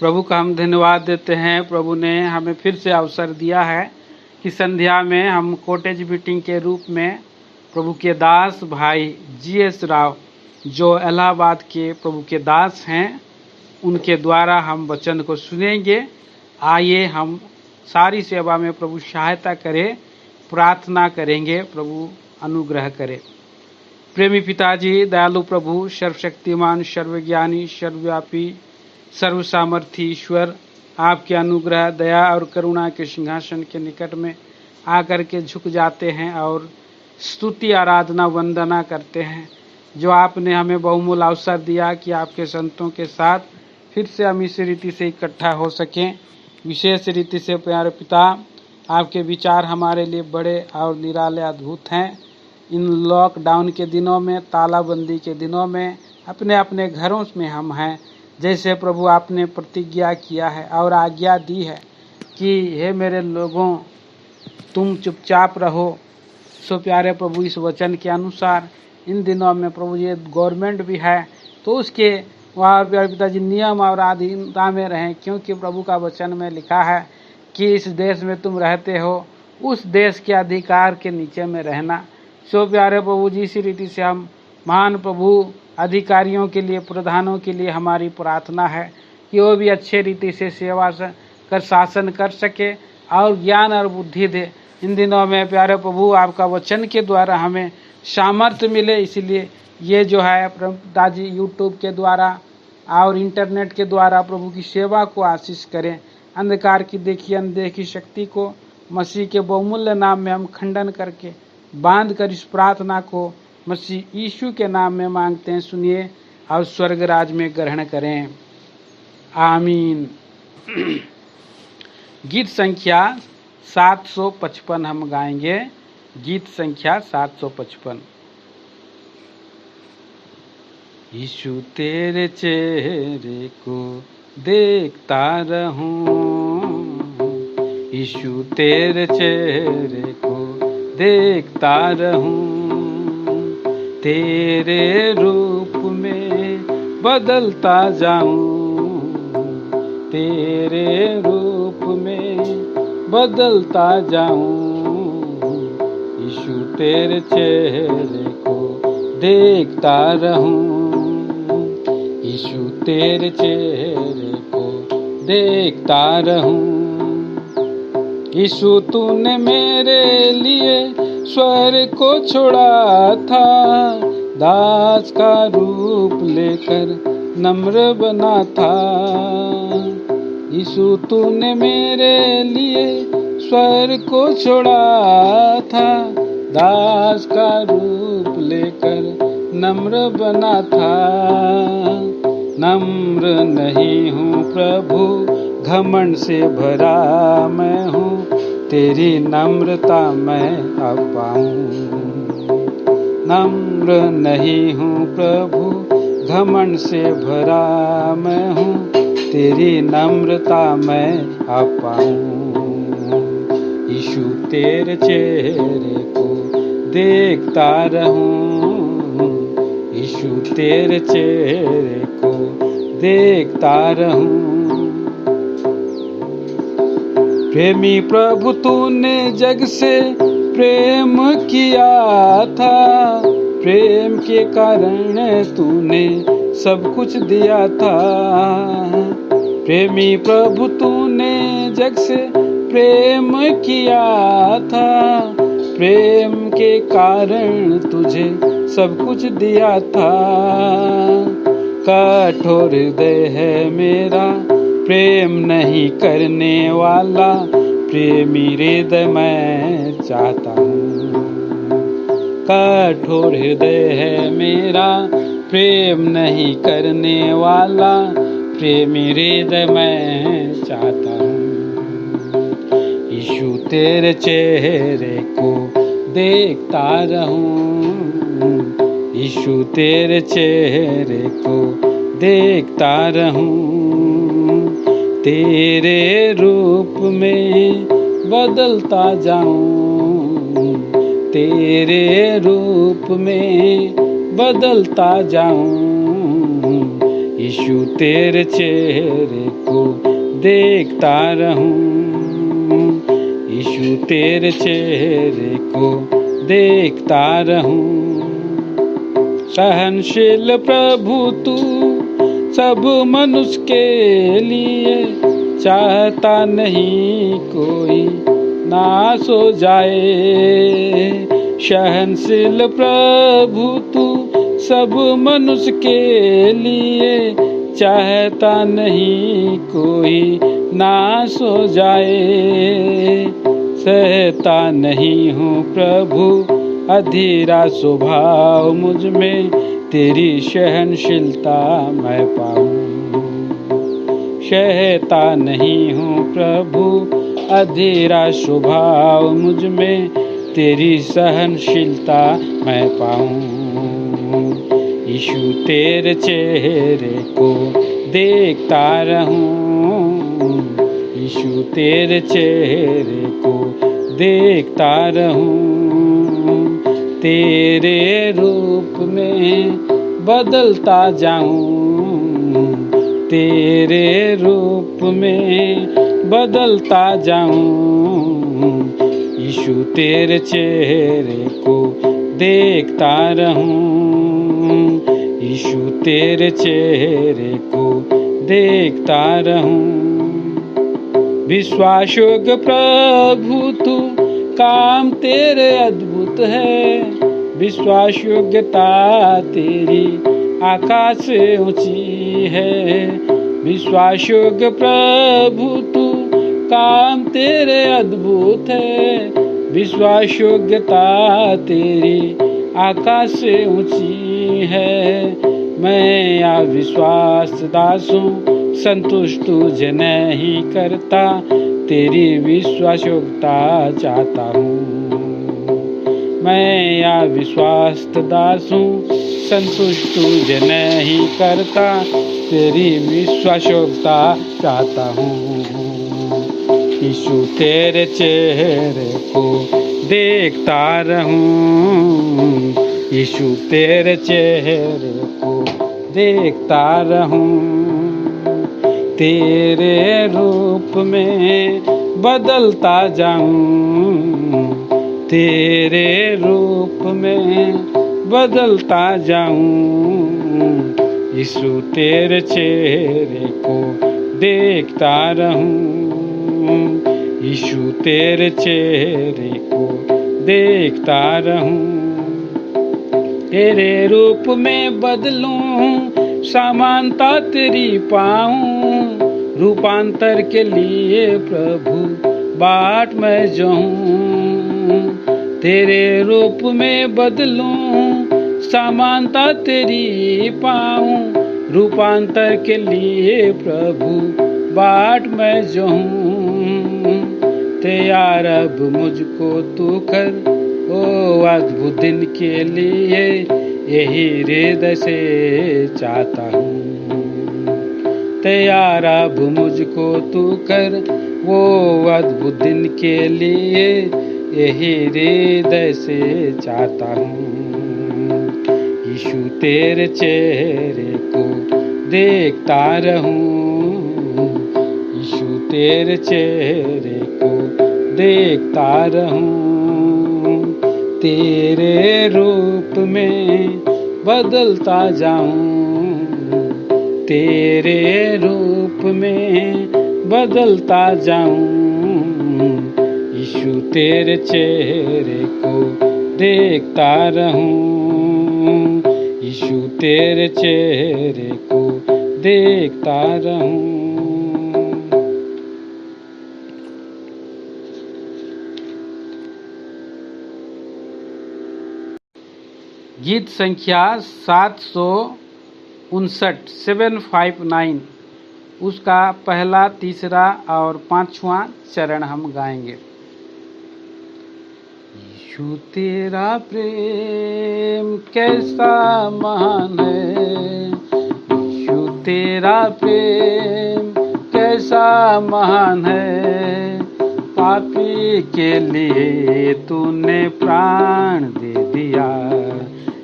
प्रभु का हम धन्यवाद देते हैं। प्रभु ने हमें फिर से अवसर दिया है कि संध्या में हम कॉटेज मीटिंग के रूप में प्रभु के दास भाई GS राव जो इलाहाबाद के प्रभु के दास हैं, उनके द्वारा हम वचन को सुनेंगे। आइए हम सारी सेवा में प्रभु सहायता करे, प्रार्थना करेंगे, प्रभु अनुग्रह करे। प्रेमी पिताजी, दयालु प्रभु, सर्वशक्तिमान, सर्वज्ञानी, सर्वव्यापी, सर्वसामर्थी ईश्वर, आपके अनुग्रह, दया और करुणा के सिंहासन के निकट में आकर के झुक जाते हैं और स्तुति, आराधना, वंदना करते हैं। जो आपने हमें बहुमूल्य अवसर दिया कि आपके संतों के साथ फिर से हम इस रीति से इकट्ठा हो सकें। विशेष रीति से प्यारे पिता, आपके विचार हमारे लिए बड़े और निराले अद्भुत हैं। इन लॉकडाउन के दिनों में, तालाबंदी के दिनों में अपने अपने घरों में हम हैं, जैसे प्रभु आपने प्रतिज्ञा किया है और आज्ञा दी है कि हे मेरे लोगों, तुम चुपचाप रहो। सो प्यारे प्रभु, इस वचन के अनुसार इन दिनों में प्रभु ये गवर्नमेंट भी है तो उसके वहाँ प्यारे पिताजी नियम और अधीनता में रहें, क्योंकि प्रभु का वचन में लिखा है कि इस देश में तुम रहते हो, उस देश के अधिकार के नीचे में रहना। सो प्यारे प्रभु जी, इसी रीति से हम महान प्रभु अधिकारियों के लिए, प्रधानों के लिए हमारी प्रार्थना है कि वो भी अच्छे रीति से सेवा कर शासन कर सके और ज्ञान और बुद्धि दे। इन दिनों में प्यारे प्रभु आपका वचन के द्वारा हमें सामर्थ्य मिले, इसलिए ये जो है पिताजी यूट्यूब के द्वारा और इंटरनेट के द्वारा प्रभु की सेवा को आशीष करें। अंधकार की देखी अनदेखी शक्ति को मसीह के बहुमूल्य नाम में हम खंडन करके बांध कर इस प्रार्थना को मसीह यीशु के नाम में मांगते हैं। सुनिए और स्वर्ग राज में ग्रहण करें, आमीन। गीत संख्या 755 हम गाएंगे। गीत संख्या 755। यीशु तेरे चेहरे को देखता रहूं, यीशु तेरे चेहरे को देखता रहूं, तेरे रूप में बदलता जाऊं, तेरे रूप में बदलता जाऊं, यीशु तेरे चेहरे को देखता रहूं, यीशु तेरे चेहरे को देखता रहूं। यीशु तूने मेरे लिए स्वर्ग को छोड़ा था, दास का रूप लेकर नम्र बना था। यीशु तूने मेरे लिए स्वर्ग को छोड़ा था, दास का रूप लेकर नम्र बना था। नम्र नहीं हूँ प्रभु, घमंड से भरा मैं हूँ, तेरी नम्रता मैं अब पाऊँ। नम्र नहीं हूँ प्रभु, घमंड से भरा मैं हूँ, तेरी नम्रता मैं अब पाऊँ। यीशु तेरे चेहरे को देखता रहूं, यीशु तेरे चेहरे को देखता रहूं। प्रेमी प्रभु तूने जग से प्रेम किया था, प्रेम के कारण तूने सब कुछ दिया था। प्रेमी प्रभु तूने जग से प्रेम किया था, प्रेम के कारण तुझे सब कुछ दिया था। कठोर हृदय है मेरा, प्रेम नहीं करने वाला, प्रेमी हृदय मैं चाहता हूँ। कठोर हृदय है मेरा, प्रेम नहीं करने वाला, प्रेमी हृदय मैं चाहता हूँ। यीशु तेरे चेहरे को देखता रहूं, यीशु तेरे चेहरे को देखता रहूं, तेरे रूप में बदलता जाऊं, तेरे रूप में बदलता जाऊं, यीशु तेरे चेहरे को देखता रहूं, यीशु तेरे चेहरे को देखता रहूं। सहनशील प्रभु तू सब मनुष्य के लिए, चाहता नहीं कोई नाश हो जाए। सहनशील प्रभु तू सब मनुष्य के लिए, चाहता नहीं कोई नाश हो जाए। सहता नहीं हूँ प्रभु अधीरा स्वभाव, मुझ में तेरी सहनशीलता मैं पाऊं। सहता नहीं हूँ प्रभु अधीरा स्वभाव, मुझ में तेरी सहनशीलता मैं पाऊं। यीशु तेरे चेहरे को देखता रहूं, यीशु तेरे चेहरे को देखता रहूं। तेरे रूप में बदलता जाऊं, तेरे रूप में बदलता जाऊं। यीशु तेरे चेहरे को देखता रहूं, यीशु तेरे चेहरे को देखता रहूं। विश्वासयोग्य प्रभु तू काम तेरे अद्भुत है, विश्वास योग्यता तेरी आकाश से ऊंची है। विश्वास योग्य प्रभु तू काम तेरे अद्भुत है, विश्वास योग्यता तेरी आकाश से ऊंची है। मैं अविश्वास दास हूँ, संतुष्ट तुझे नहीं करता, तेरी विश्वास योग्यता चाहता हूँ। मैं अविश्वास दास हूँ, संतुष्ट तुझे नहीं करता, तेरी विश्वास योग्यता चाहता हूँ। यीशु तेरे चेहरे को देखता रहूं, यीशु तेरे चेहरे को देखता रहूं। तेरे रूप में बदलता जाऊं, तेरे रूप में बदलता जाऊं। यीशु तेरे चेहरे को देखता रहूं, यीशु तेरे चेहरे को देखता रहूं। तेरे रूप में बदलूं, समानता तेरी पाऊं, रूपांतर के लिए प्रभु बाट मैं जाऊं। तेरे रूप में बदलूं, समानता तेरी पाऊं, रूपांतर के लिए प्रभु बाट मैं जाऊं। तैयार अब मुझको तू कर, ओ अद्भुत दिन के लिए यही हृदय से चाहता हूँ। तैयार अब मुझको तू कर, वो अद्भुत दिन के लिए यही हृदय से चाहता हूँ। यीशु तेरे चेहरे को देखता रहूं, यीशु तेरे चेहरे को देखता रहूं। तेरे रूप में बदलता जाऊं, तेरे रूप में बदलता जाऊं। यीशु तेरे चेहरे को देखता रहूं, यीशु तेरे चेहरे को देखता रहूं। गीत संख्या 759 उसका पहला, तीसरा और पांचवा चरण हम गाएंगे। यीशु तेरा प्रेम कैसा महान है, यीशु तेरा प्रेम कैसा महान है। पापी के लिए तूने प्राण दे दिया,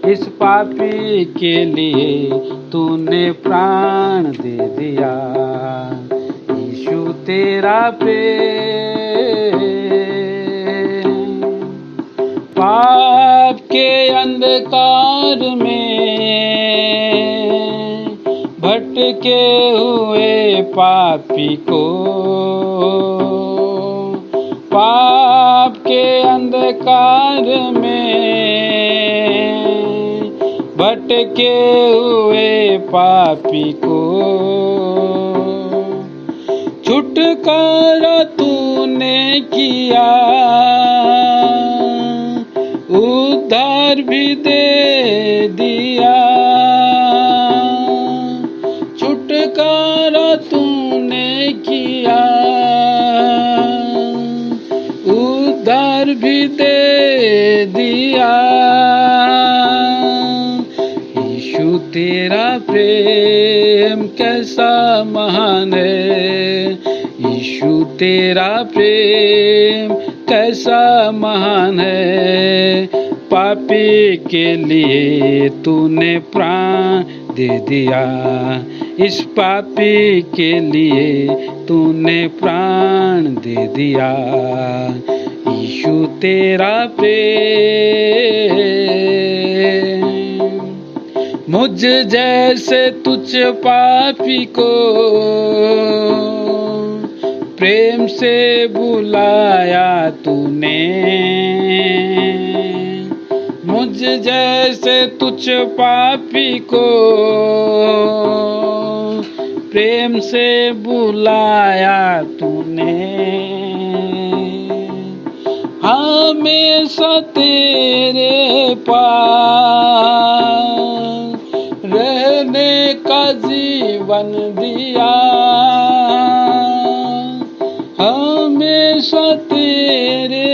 इस पापी के लिए तूने प्राण दे दिया। यीशु तेरा प्रेम पाप के अंधकार में भटके हुए पापी को पाप के अंधकार में भटके हुए पापी को छुटकारा तूने किया, उद्धार भी दे दिया। छुटकारा तूने किया, उद्धार भी दे दिया। यीशु तेरा प्रेम कैसा महान है, यीशु तेरा प्रेम कैसा महान है। पापी के लिए तूने प्राण दे दिया, इस पापी के लिए तूने प्राण दे दिया। यीशु तेरा प्रेम मुझ जैसे तुझ पापी को प्रेम से बुलाया तूने। मुझ जैसे तुझ पापी को प्रेम से बुलाया तूने। हमेशा तेरे पास रहने का जीवन दिया, हमेशा तेरे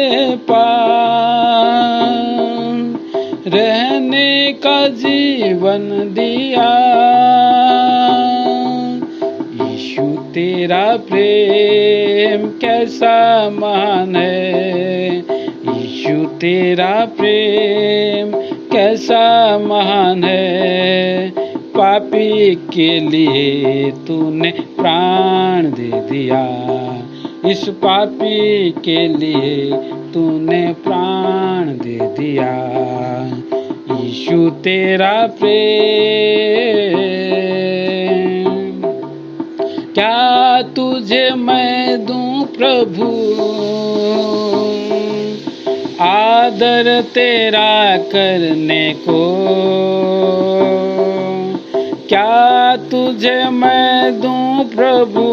पास रहने का जीवन दिया। यीशु तेरा प्रेम कैसा महान है, यीशु तेरा प्रेम कैसा महान है। पापी के लिए तूने प्राण दे दिया, इस पापी के लिए तूने प्राण दे दिया। यीशु तेरा प्रेम क्या तुझे मैं दूं प्रभु, आदर तेरा करने को। क्या तुझे मैं दूं प्रभु,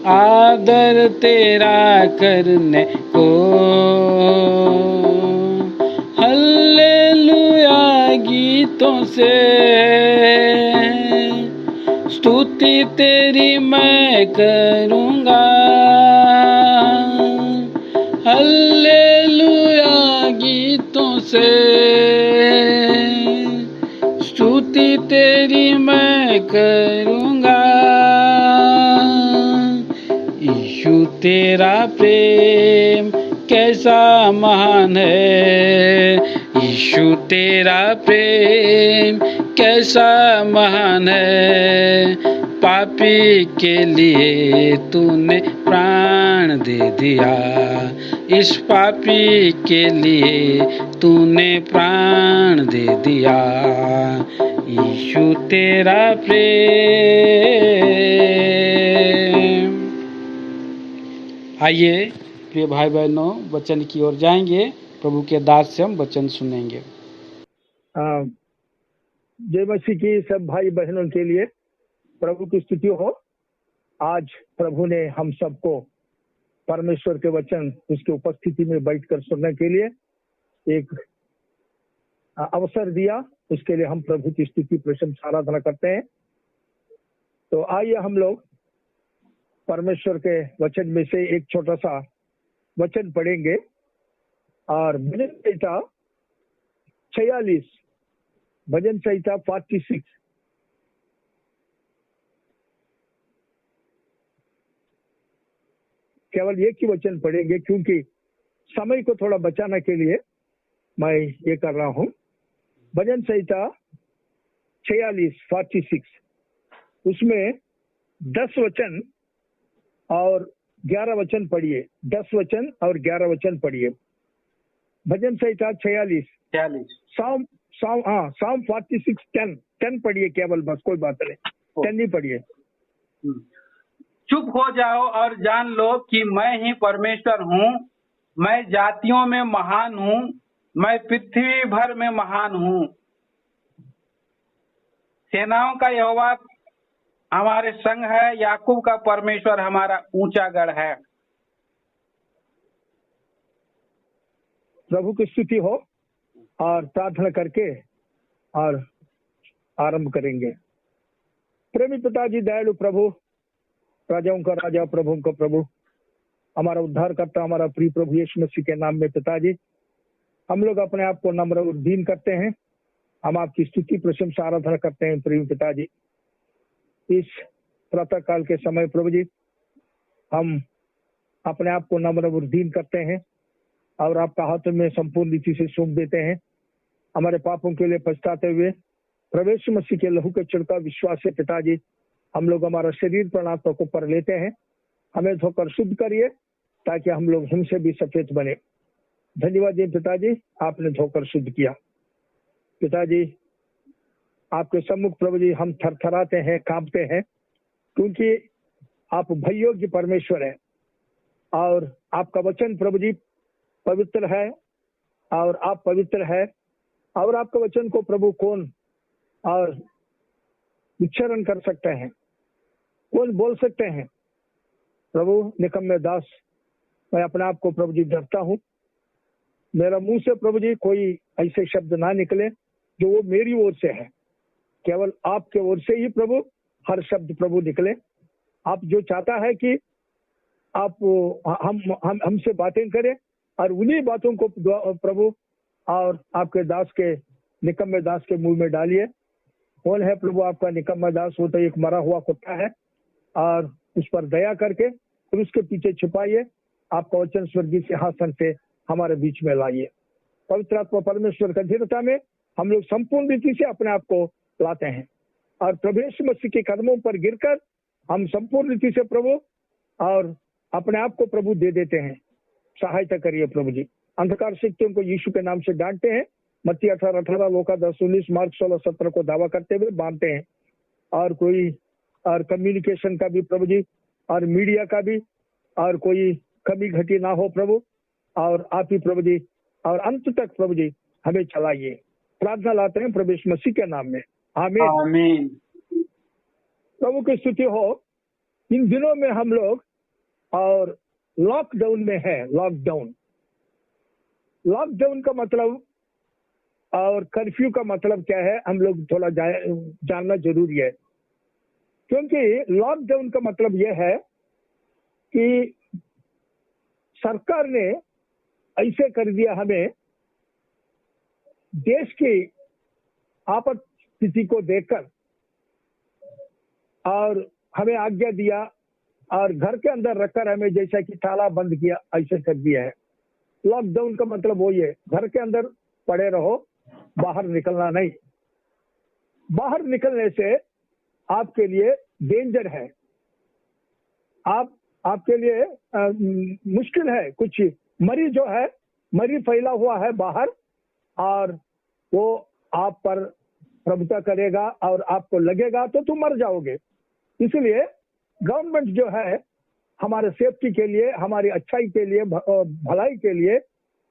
आदर तेरा करने को। हल्लेलुया गीतों से स्तुति तेरी मैं करूँगा। हल्लेलुया गीतों से स्तुति तेरी मैं करूँगा। यीशु तेरा प्रेम कैसा महान है, यीशु तेरा प्रेम कैसा महान है। पापी के लिए तूने प्राण दे दिया, इस पापी के लिए तूने प्राण दे दिया। यीशु तेरा प्रेम। आइए प्रिय भाई बहनों, वचन की ओर जाएंगे। प्रभु के दास से हम वचन सुनेंगे। जय मसीह की सब भाई बहनों के लिए प्रभु की स्तुति हो। आज प्रभु ने हम सबको परमेश्वर के वचन उसकी उपस्थिति में बैठकर सुनने के लिए एक अवसर दिया, उसके लिए हम प्रभु की स्तुति प्रशंसा आराधना करते हैं। तो आइए हम लोग परमेश्वर के वचन में से एक छोटा सा वचन पढ़ेंगे और भजन संहिता 46, भजन संहिता 46 केवल एक ही वचन पढ़ेंगे, क्योंकि समय को थोड़ा बचाने के लिए मैं ये कर रहा हूँ। भजन संहिता 46 उसमें 10 वचन और 11 वचन पढ़िए। 10 वचन और 11 वचन पढ़िए। भजन संहिता 46 साम 46 10 पढ़िए केवल, बस कोई बात नहीं, 10 ही पढ़िए। चुप हो जाओ और जान लो कि मैं ही परमेश्वर हूँ। मैं जातियों में महान हूँ, मैं पृथ्वी भर में महान हूँ। सेनाओं का यहोवा हमारे संग है, याकूब का परमेश्वर हमारा ऊंचा गढ़ है। प्रभु की स्तुति हो और प्रार्थना करके और आरंभ करेंगे। प्रेमी पिताजी, दयालु प्रभु, राजाओं का राजा, प्रभुओं का प्रभु, हमारा उद्धार करता हमारा प्रिय प्रभु यीशु मसीह के नाम में पिताजी, हम लोग अपने आप को नम्र और दीन करते हैं। हम आपकी स्तुति प्रशंसा आराधना करते हैं प्रिय पिताजी। इस प्रातः काल के समय प्रभु जी हम अपने आप को नम्र और दीन करते हैं और आपका हाथों में संपूर्ण रीति से सौंप देते हैं। हमारे पापों के लिए पछताते हुए प्रवेश मसीह के लहू के छिड़काव विश्वास से पिताजी हम लोग हमारा शरीर प्राणात्मा को पर लेते हैं। हमें धोकर शुद्ध करिए ताकि हम लोग हमसे भी सफेद बने। धन्यवाद जी पिताजी, आपने धोकर शुद्ध किया। पिताजी आपके सम्मुख प्रभु जी हम थरथराते हैं, कांपते हैं, क्योंकि आप भययोग्य परमेश्वर है और आपका वचन प्रभु जी पवित्र है और आप पवित्र है और आपके वचन को प्रभु कौन और उच्चारण कर सकते हैं, कौन बोल सकते हैं। प्रभु निकम्मे दास, मैं अपने आप को प्रभु जी डरता हूँ। मेरा मुंह से प्रभु जी कोई ऐसे शब्द ना निकले जो वो मेरी ओर से है, केवल आपके ओर से ही प्रभु हर शब्द प्रभु निकले। आप जो चाहता है कि आप हम हमसे बातें करें और उन्हीं बातों को प्रभु और आपके दास के निकम्मे दास के मुंह में डालिए। कौन है प्रभु आपका निकम्मा दास? वो तो एक मरा हुआ कुत्ता है और उस पर दया करके और उसके पीछे छुपाइए। आपका वचन स्वर्गीय सिंहासन से हमारे बीच में लाइए। पवित्र आत्मा परमेश्वर का धीरता में हम लोग संपूर्ण रीति से अपने आप को लाते हैं और प्रभु यीशु मसीह के कदमों पर गिरकर हम संपूर्ण रीति से प्रभु और अपने आप को प्रभु दे देते हैं। सहायता करिए प्रभु जी। अंधकार शक्तियों को यीशु के नाम से डांटते हैं। मत्ती 18:18, लूका 10:19, मार्क 16:17 को दावा करते हुए बांधते हैं। और कोई और कम्युनिकेशन का भी प्रभु जी और मीडिया का भी और कोई कमी घटी ना हो प्रभु, और आप ही प्रभु जी और अंत तक प्रभु जी हमें चलाइए। प्रार्थना लाते हैं प्रभु यीशु मसीह के नाम में, आमीन आमीन। प्रभु की स्तुति हो। इन दिनों में हम लोग और लॉकडाउन में है। लॉकडाउन का मतलब और कर्फ्यू का मतलब क्या है, हम लोग थोड़ा जानना जरूरी है। क्योंकि लॉकडाउन का मतलब यह है कि सरकार ने ऐसे कर दिया, हमें देश की आपात स्थिति को देखकर और हमें आज्ञा दिया और घर के अंदर रखकर हमें जैसा कि ताला बंद किया, ऐसे कर दिया है। लॉकडाउन का मतलब वही है, घर के अंदर पड़े रहो, बाहर निकलना नहीं। बाहर निकलने से आपके लिए डेंजर है, आपके लिए मुश्किल है। कुछ मरी जो है, मरी फैला हुआ है बाहर और वो आप पर प्रभुता करेगा और आपको लगेगा तो तुम मर जाओगे। इसलिए गवर्नमेंट जो है हमारे सेफ्टी के लिए, हमारी अच्छाई के लिए, भलाई के लिए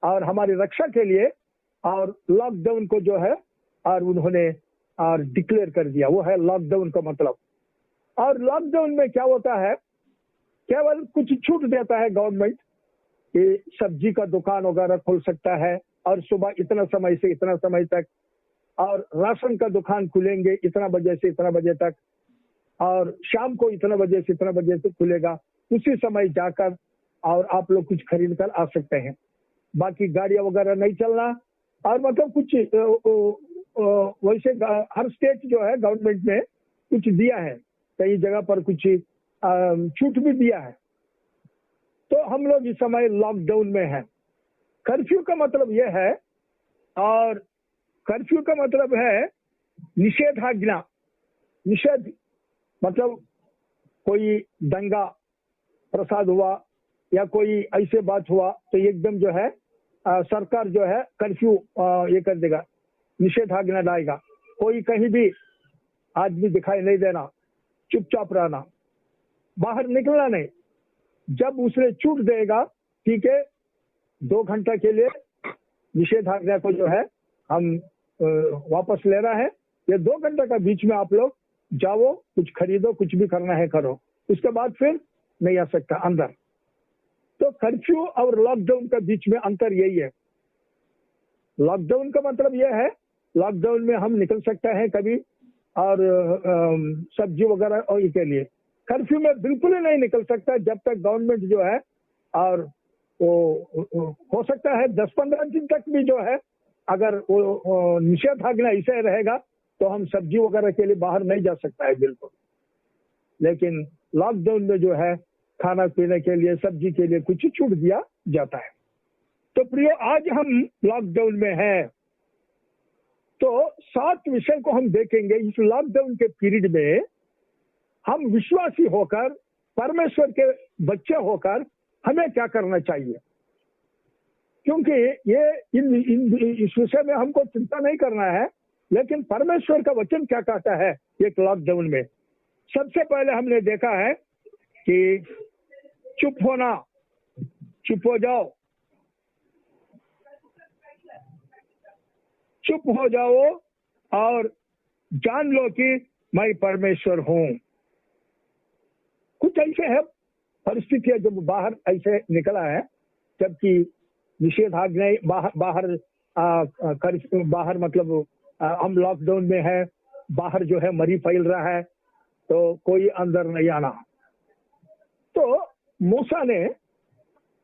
और हमारी रक्षा के लिए और लॉकडाउन को जो है और उन्होंने और डिक्लेयर कर दिया। वो है लॉकडाउन का मतलब। और लॉकडाउन में क्या होता है, केवल कुछ छूट देता है गवर्नमेंट कि सब्जी का दुकान वगैरह खोल सकता है और सुबह इतना समय से इतना समय तक, और राशन का दुकान खुलेंगे इतना बजे से इतना बजे तक, और शाम को इतना बजे से इतना बजे से खुलेगा, उसी समय जाकर और आप लोग कुछ खरीद कर आ सकते हैं। बाकी गाड़ियां वगैरह नहीं चलना। और मतलब कुछ वैसे हर स्टेट जो है गवर्नमेंट ने कुछ दिया है, कई जगह पर कुछ छूट भी दिया है। तो हम लोग इस समय लॉकडाउन में हैं। कर्फ्यू का मतलब यह है और कर्फ्यू का मतलब है निषेधाज्ञा। निषेध मतलब कोई दंगा प्रसाद हुआ या कोई ऐसे बात हुआ तो एकदम जो है सरकार जो है कर्फ्यू ये कर देगा, निषेधाज्ञा लाएगा। कोई कहीं भी आदमी दिखाई नहीं देना, चुपचाप रहना, बाहर निकलना नहीं। जब उसने छूट देगा, ठीक है, 2 घंटा के लिए निषेधाज्ञा को जो है हम वापस ले रहा है। ये 2 घंटा का बीच में आप लोग जाओ, कुछ खरीदो, कुछ भी करना है करो, उसके बाद फिर नहीं आ सकता अंदर। तो कर्फ्यू और लॉकडाउन का बीच में अंतर यही है। लॉकडाउन का मतलब यह है, लॉकडाउन में हम निकल सकते हैं कभी और सब्जी वगैरह और के लिए। कर्फ्यू में बिल्कुल ही नहीं निकल सकता जब तक गवर्नमेंट जो है, और वो हो सकता है 10-15 दिन तक भी जो है, अगर वो निषेधाज्ञा ऐसे रहेगा तो हम सब्जी वगैरह के लिए बाहर नहीं जा सकता है बिल्कुल। लेकिन लॉकडाउन में जो है खाना पीने के लिए, सब्जी के लिए कुछ छूट दिया जाता है। तो प्रियो, आज हम लॉकडाउन में हैं, तो 7 विषय को हम देखेंगे। इस लॉकडाउन के पीरियड में हम विश्वासी होकर, परमेश्वर के बच्चे होकर हमें क्या करना चाहिए, क्योंकि ये इस विषय में हमको चिंता नहीं करना है, लेकिन परमेश्वर का वचन क्या कहता है एक लॉकडाउन में। सबसे पहले हमने देखा है कि चुप होना, चुप हो जाओ, चुप हो जाओ और जान लो कि मैं परमेश्वर हूं। कुछ ऐसे है परिस्थितियां जब बाहर ऐसे निकला है, जबकि निषेधाज्ञा बाहर मतलब हम लॉकडाउन में है, बाहर जो है मरी फैल रहा है, तो कोई अंदर नहीं आना। तो मूसा ने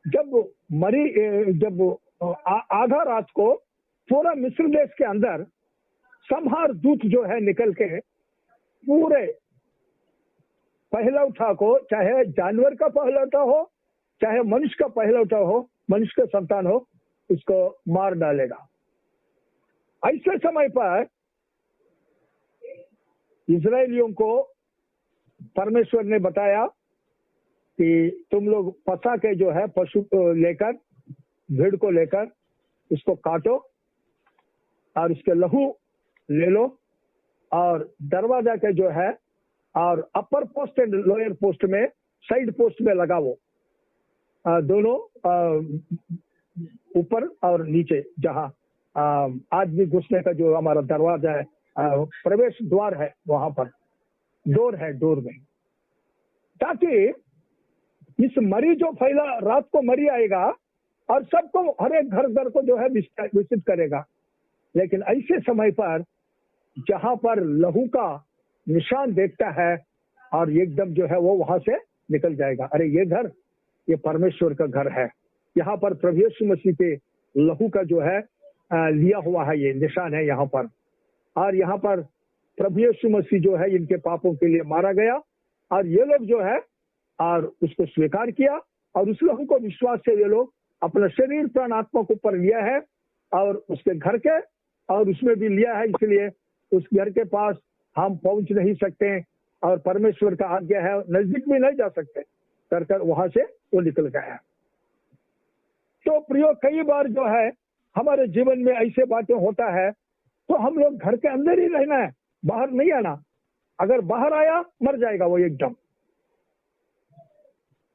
जब आधा रात को पूरा मिस्र देश के अंदर संहार दूत जो है निकल के पूरे पहलौठा को, चाहे जानवर का पहलौठा हो, चाहे मनुष्य का पहलौठा हो, मनुष्य का संतान हो, उसको मार डालेगा। ऐसे समय पर इजरायलियों को परमेश्वर ने बताया कि तुम लोग पसा के जो है पशु को लेकर, भेड़ को लेकर उसको काटो और उसके लहू ले लो और दरवाजा के जो है और अपर पोस्ट एंड लोअर पोस्ट में, साइड पोस्ट में लगाओ, दोनों ऊपर और नीचे, जहां आदमी घुसने का जो हमारा दरवाजा है, प्रवेश द्वार है, वहां पर डोर है, डोर में, ताकि इस मरी जो फैला, रात को मरी आएगा और सबको, हर एक घर घर को जो है विसित करेगा। लेकिन ऐसे समय पर जहां पर लहू का निशान देखता है और एकदम जो है वो वहां से निकल जाएगा, अरे ये घर, ये परमेश्वर का घर है, यहाँ पर प्रभु यीशु मसीह के लहू का जो है लिया हुआ है, ये निशान है यहाँ पर। और यहाँ पर प्रभु यीशु मसीह जो है इनके पापों के लिए मारा गया और ये लोग जो है और उसको स्वीकार किया और उस लहू को विश्वास से ये लोग अपना शरीर प्राण आत्मा को ऊपर लिया है और उसके घर के, और उसमें भी लिया है, इसलिए उस घर के पास हम पहुंच नहीं सकते और परमेश्वर का आज्ञा है नजदीक भी नहीं जा सकते कर वहां से वो निकल गया है। तो प्रियो, कई बार जो है हमारे जीवन में ऐसे बातें होता है, तो हम लोग घर के अंदर ही रहना है, बाहर नहीं आना। अगर बाहर आया मर जाएगा वो एकदम।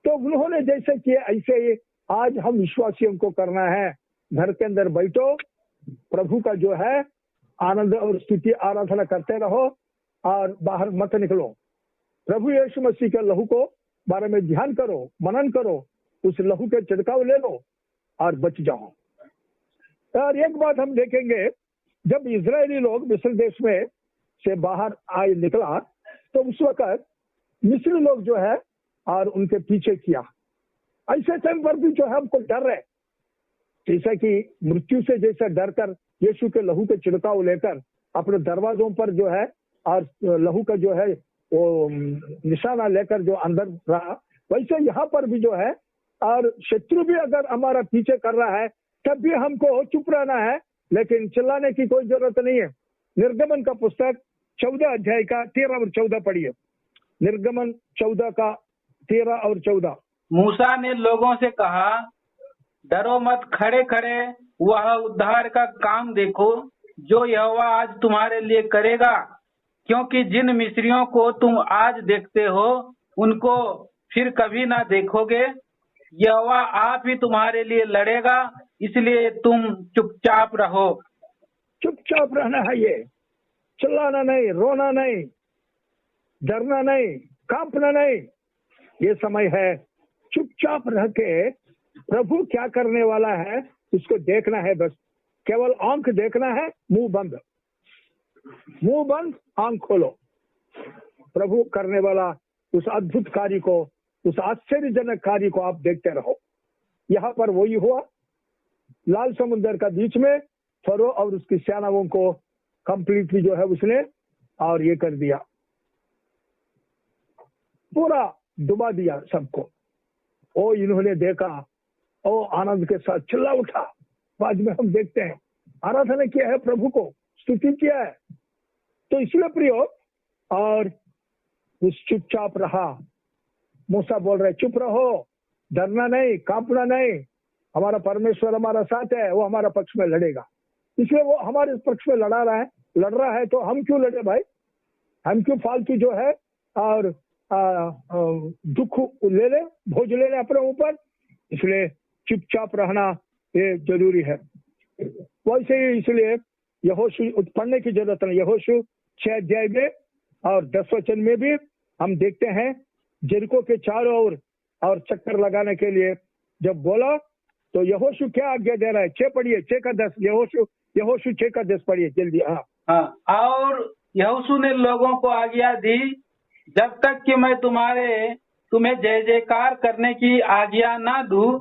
तो उन्होंने जैसे किए ऐसे ही आज हम विश्वासियों को करना है, घर के अंदर बैठो, प्रभु का जो है आनंद और स्तुति आराधना करते रहो और बाहर मत निकलो। प्रभु यीशु मसीह के लहू को बारे में ध्यान करो, मनन करो, उस लहू के छिड़काव ले लो और बच जाओ। और एक बात हम देखेंगे, जब इजरायली लोग मिस्र देश में से बाहर आए निकला, तो उस वक्त मिस्री लोग जो है और उनके पीछे किया। ऐसे टाइम पर भी जो है हमको डर है, जैसा कि मृत्यु से जैसा डर कर यीशु के लहू के छिड़काव लेकर अपने दरवाजों पर जो है और लहू का जो है वो निशाना लेकर जो अंदर रहा, वैसे यहाँ पर भी जो है, और शत्रु भी अगर हमारा पीछे कर रहा है तब भी हमको चुप रहना है लेकिन चिल्लाने की कोई जरूरत नहीं है। निर्गमन का पुस्तक 14 अध्याय का 13 और 14 पढ़िए। निर्गमन 14 का 13 और 14। मूसा ने लोगों से कहा, डरो मत, खड़े खड़े वह उद्धार का काम देखो जो यहोवा आज तुम्हारे लिए करेगा, क्योंकि जिन मिस्रियों को तुम आज देखते हो उनको फिर कभी ना देखोगे। यहोवा आप ही तुम्हारे लिए लड़ेगा, इसलिए तुम चुपचाप रहो। चुपचाप रहना है, ये चिल्लाना नहीं, रोना नहीं, डरना नहीं, कांपना नहीं। ये समय है चुपचाप रह के प्रभु क्या करने वाला है उसको देखना है। बस केवल आंख देखना है, मुंह बंद, मुंह बंद, आंख खोलो। प्रभु करने वाला उस अद्भुत कार्य को, उस आश्चर्यजनक कार्य को आप देखते रहो। यहाँ पर वही हुआ, लाल समुद्र का बीच में फरो और उसकी सेनाओं को कंप्लीटली जो है उसने और ये कर दिया, पूरा डुबा दिया सबको। ओ इन्होंने देखा, ओ आनंद के साथ चिल्ला उठा। बाद में हम देखते हैं आराधना किया है, प्रभु को स्तुति किया है। तो इसलिए प्रियो, और उस चुपचाप रहा। मूसा बोल रहे चुप रहो, डरना नहीं, कांपना नहीं, हमारा परमेश्वर हमारा साथ है, वो हमारा पक्ष में लड़ेगा। इसलिए वो हमारे पक्ष में लड़ रहा है तो हम क्यों लड़े भाई? हम क्यों फालतू जो है और दुख ले ले, बोझ ले ले अपने ऊपर? इसलिए चुपचाप रहना ये जरूरी है। वैसे ही इसलिए यहोशू पढ़ने की जरूरत नहीं। यहोशू 6 अध्याय में और 10 वचन में भी हम देखते हैं यरीको के चारों ओर और चक्कर लगाने के लिए जब बोला तो यहोशू क्या आज्ञा दे रहा है? 6 पढ़िए, 6 का 10। यहोशू 6 का 10 पढ़िए जल्दी। हाँ, और यहोशू ने लोगों को आज्ञा दी, जब तक कि मैं तुम्हें जय जयकार करने की आज्ञा ना दूं,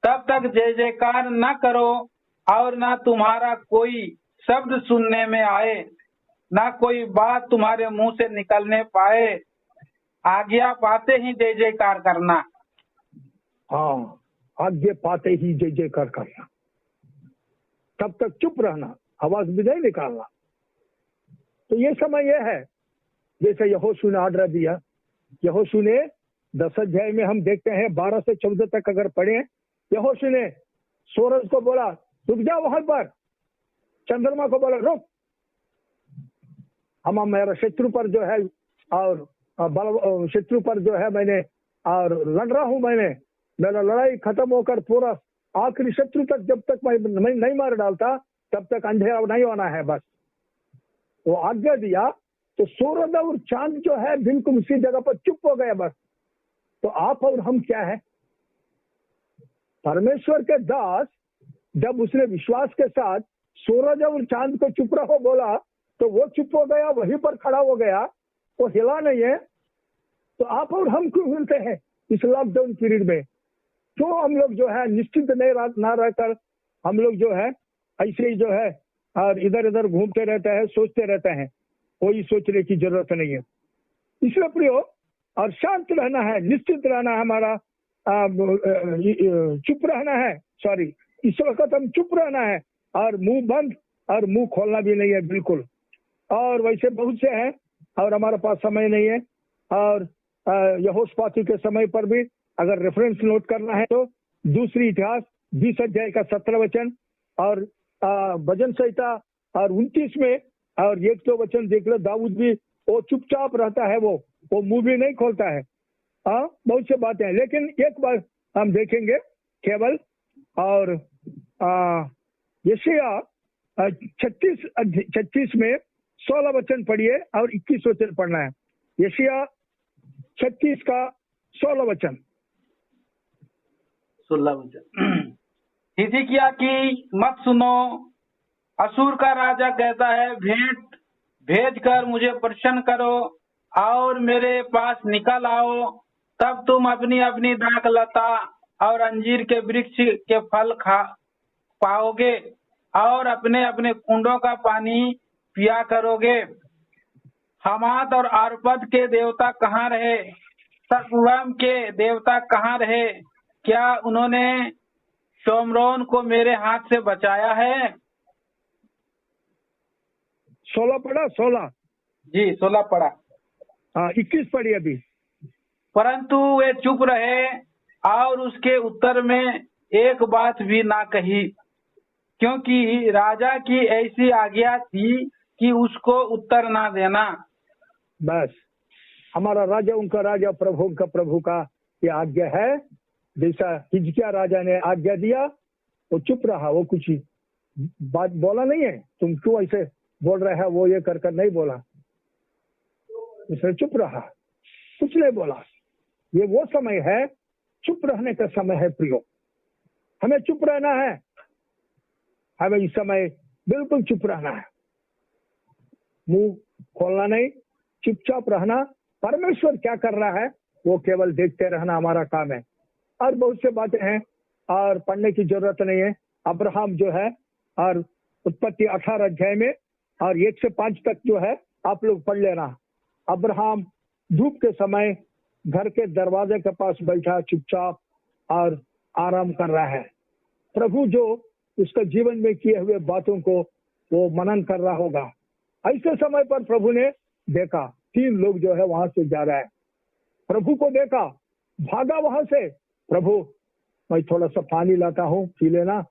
तब तक जय जयकार न करो, और ना तुम्हारा कोई शब्द सुनने में आए, ना कोई बात तुम्हारे मुंह से निकलने पाए। आज्ञा पाते ही जय जयकार करना। हाँ, आज्ञा पाते ही जय जयकार करना, तब तक चुप रहना, आवाज भी नहीं निकालना। तो ये समय यह है जैसे यहोशू ने आर्डर दिया। यहोशू ने 10 अध्याय में हम देखते हैं 12 से 14 तक अगर पढ़े, यहोशू ने सूरज को बोला रुक जा वहां पर, चंद्रमा को बोला रुक, हम मेरा शत्रु पर जो है और शत्रु पर जो है मैंने और लड़ रहा हूं, मेरा लड़ाई खत्म होकर पूरा आखिरी शत्रु तक जब तक मैं नहीं मार डालता तब तक अंधेरा नहीं होना है। बस वो आज्ञा दिया तो सूरज और चांद जो है बिल्कुल उसी जगह पर चुप हो गया। बस तो आप और हम क्या है? परमेश्वर के दास जब उसने विश्वास के साथ सूरज और चांद को चुप रहो बोला तो वो चुप हो गया, वहीं पर खड़ा हो गया, वो हिला नहीं है। तो आप और हम क्यों हिलते हैं इस लॉकडाउन पीरियड में? क्यों हम लोग जो है निश्चिंत ना रहकर हम लोग जो है ऐसे ही जो है और इधर इधर घूमते रहते हैं, सोचते रहते हैं? कोई सोचने की जरूरत नहीं है। इसलिए प्रियो, और शांत रहना है, निश्चित रहना है, हमारा चुप रहना है। सॉरी, इस वक्त हम चुप रहना है और मुंह बंद और मुंह खोलना भी नहीं है बिल्कुल। और वैसे बहुत से हैं और हमारे पास समय नहीं है। और यहोशापात के समय पर भी अगर रेफरेंस नोट करना है तो दूसरी इतिहास 20 अध्याय का 17 वचन और भजन संहिता और 29 में और 1-2 वचन देख लो। दाऊद भी वो चुपचाप रहता है, वो मुंह भी नहीं खोलता है। बहुत से बातें हैं, लेकिन एक बार हम देखेंगे केवल। और यशायाह 36 में 16 वचन पढ़िए और 21 वचन पढ़ना है। यशायाह 36 का 16 वचन। 16 वचन। हिजकिय्याह की मत सुनो, असूर का राजा कहता है, भेंट भेज कर मुझे प्रसन्न करो और मेरे पास निकल आओ, तब तुम अपनी अपनी दाख लता और अंजीर के वृक्ष के फल खा पाओगे और अपने अपने कुंडों का पानी पिया करोगे। हमात और आरपद के देवता कहाँ रहे? सपवाम के देवता कहाँ रहे? क्या उन्होंने शोमरोन को मेरे हाथ से बचाया है? 16 पढ़ा, 16। जी 16 पढ़ा। हाँ, 21 पढ़ी अभी। परंतु वे चुप रहे और उसके उत्तर में एक बात भी ना कही, क्योंकि राजा की ऐसी आज्ञा थी कि उसको उत्तर ना देना। बस हमारा राजा, उनका राजा, प्रभु का प्रभु का ये आज्ञा है। जैसा हिजकिया राजा ने आज्ञा दिया, वो चुप रहा, वो कुछ बात बोला नहीं है। तुम क्यों ऐसे बोल रहे हैं, वो ये कर नहीं बोला, इसने चुप रहा, कुछ नहीं बोला। ये वो समय है, चुप रहने का समय है प्रियो। हमें चुप रहना है, हमें इस समय बिल्कुल चुप रहना है, मुंह खोलना नहीं, चुपचाप रहना। परमेश्वर क्या कर रहा है वो केवल देखते रहना हमारा काम है। और बहुत से बातें हैं और पढ़ने की जरूरत नहीं है। अब्राहम जो है, और उत्पत्ति 18 अध्याय में और 1 से 5 तक जो है आप लोग पढ़ लेना। अब्राहम धूप के समय घर के दरवाजे के पास बैठा चुपचाप और आराम कर रहा है। प्रभु जो उसका जीवन में किए हुए बातों को वो मनन कर रहा होगा। ऐसे समय पर प्रभु ने देखा 3 लोग जो है वहां से जा रहा है। प्रभु को देखा, भागा वहां से। प्रभु, मैं थोड़ा सा पानी लाता हूँ, पी लेना,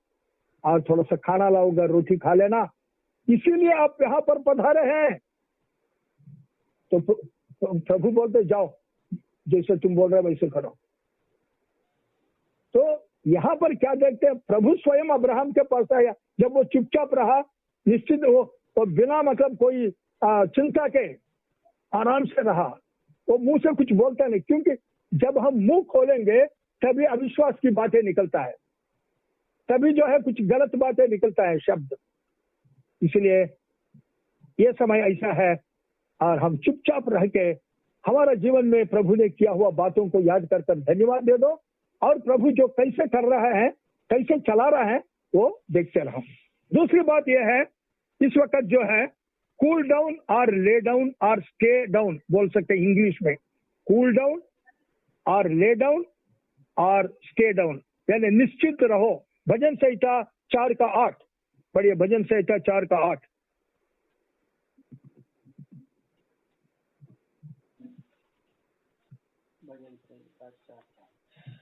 और थोड़ा सा खाना लाऊंगा, रोटी खा लेना, इसीलिए आप यहाँ पर पधारे हैं। तो प्रभु बोलते जाओ, जैसे तुम बोल रहे हो वैसे करो। तो यहाँ पर क्या देखते हैं, प्रभु स्वयं अब्राहम के पास आया। जब वो चुपचाप रहा, निश्चित वो बिना मतलब कोई चिंता के आराम से रहा। वो मुंह से कुछ बोलता नहीं, क्योंकि जब हम मुंह खोलेंगे तभी अविश्वास की बातें निकलता है, तभी जो है कुछ गलत बातें निकलता है, शब्द। इसलिए ये समय ऐसा है और हम चुपचाप रह के हमारा जीवन में प्रभु ने किया हुआ बातों को याद कर धन्यवाद दे दो, और प्रभु जो कैसे कर रहा है, कैसे चला रहा है, वो देखते रहो। दूसरी बात यह है, इस वक्त जो है कूल डाउन और ले डाउन और स्टे डाउन बोल सकते हैं इंग्लिश में। कूल डाउन और ले डाउन और स्टे डाउन, यानी निश्चित रहो। भजन संहिता 4 का 8 पढ़िए, भजन संहिता 4 का 8।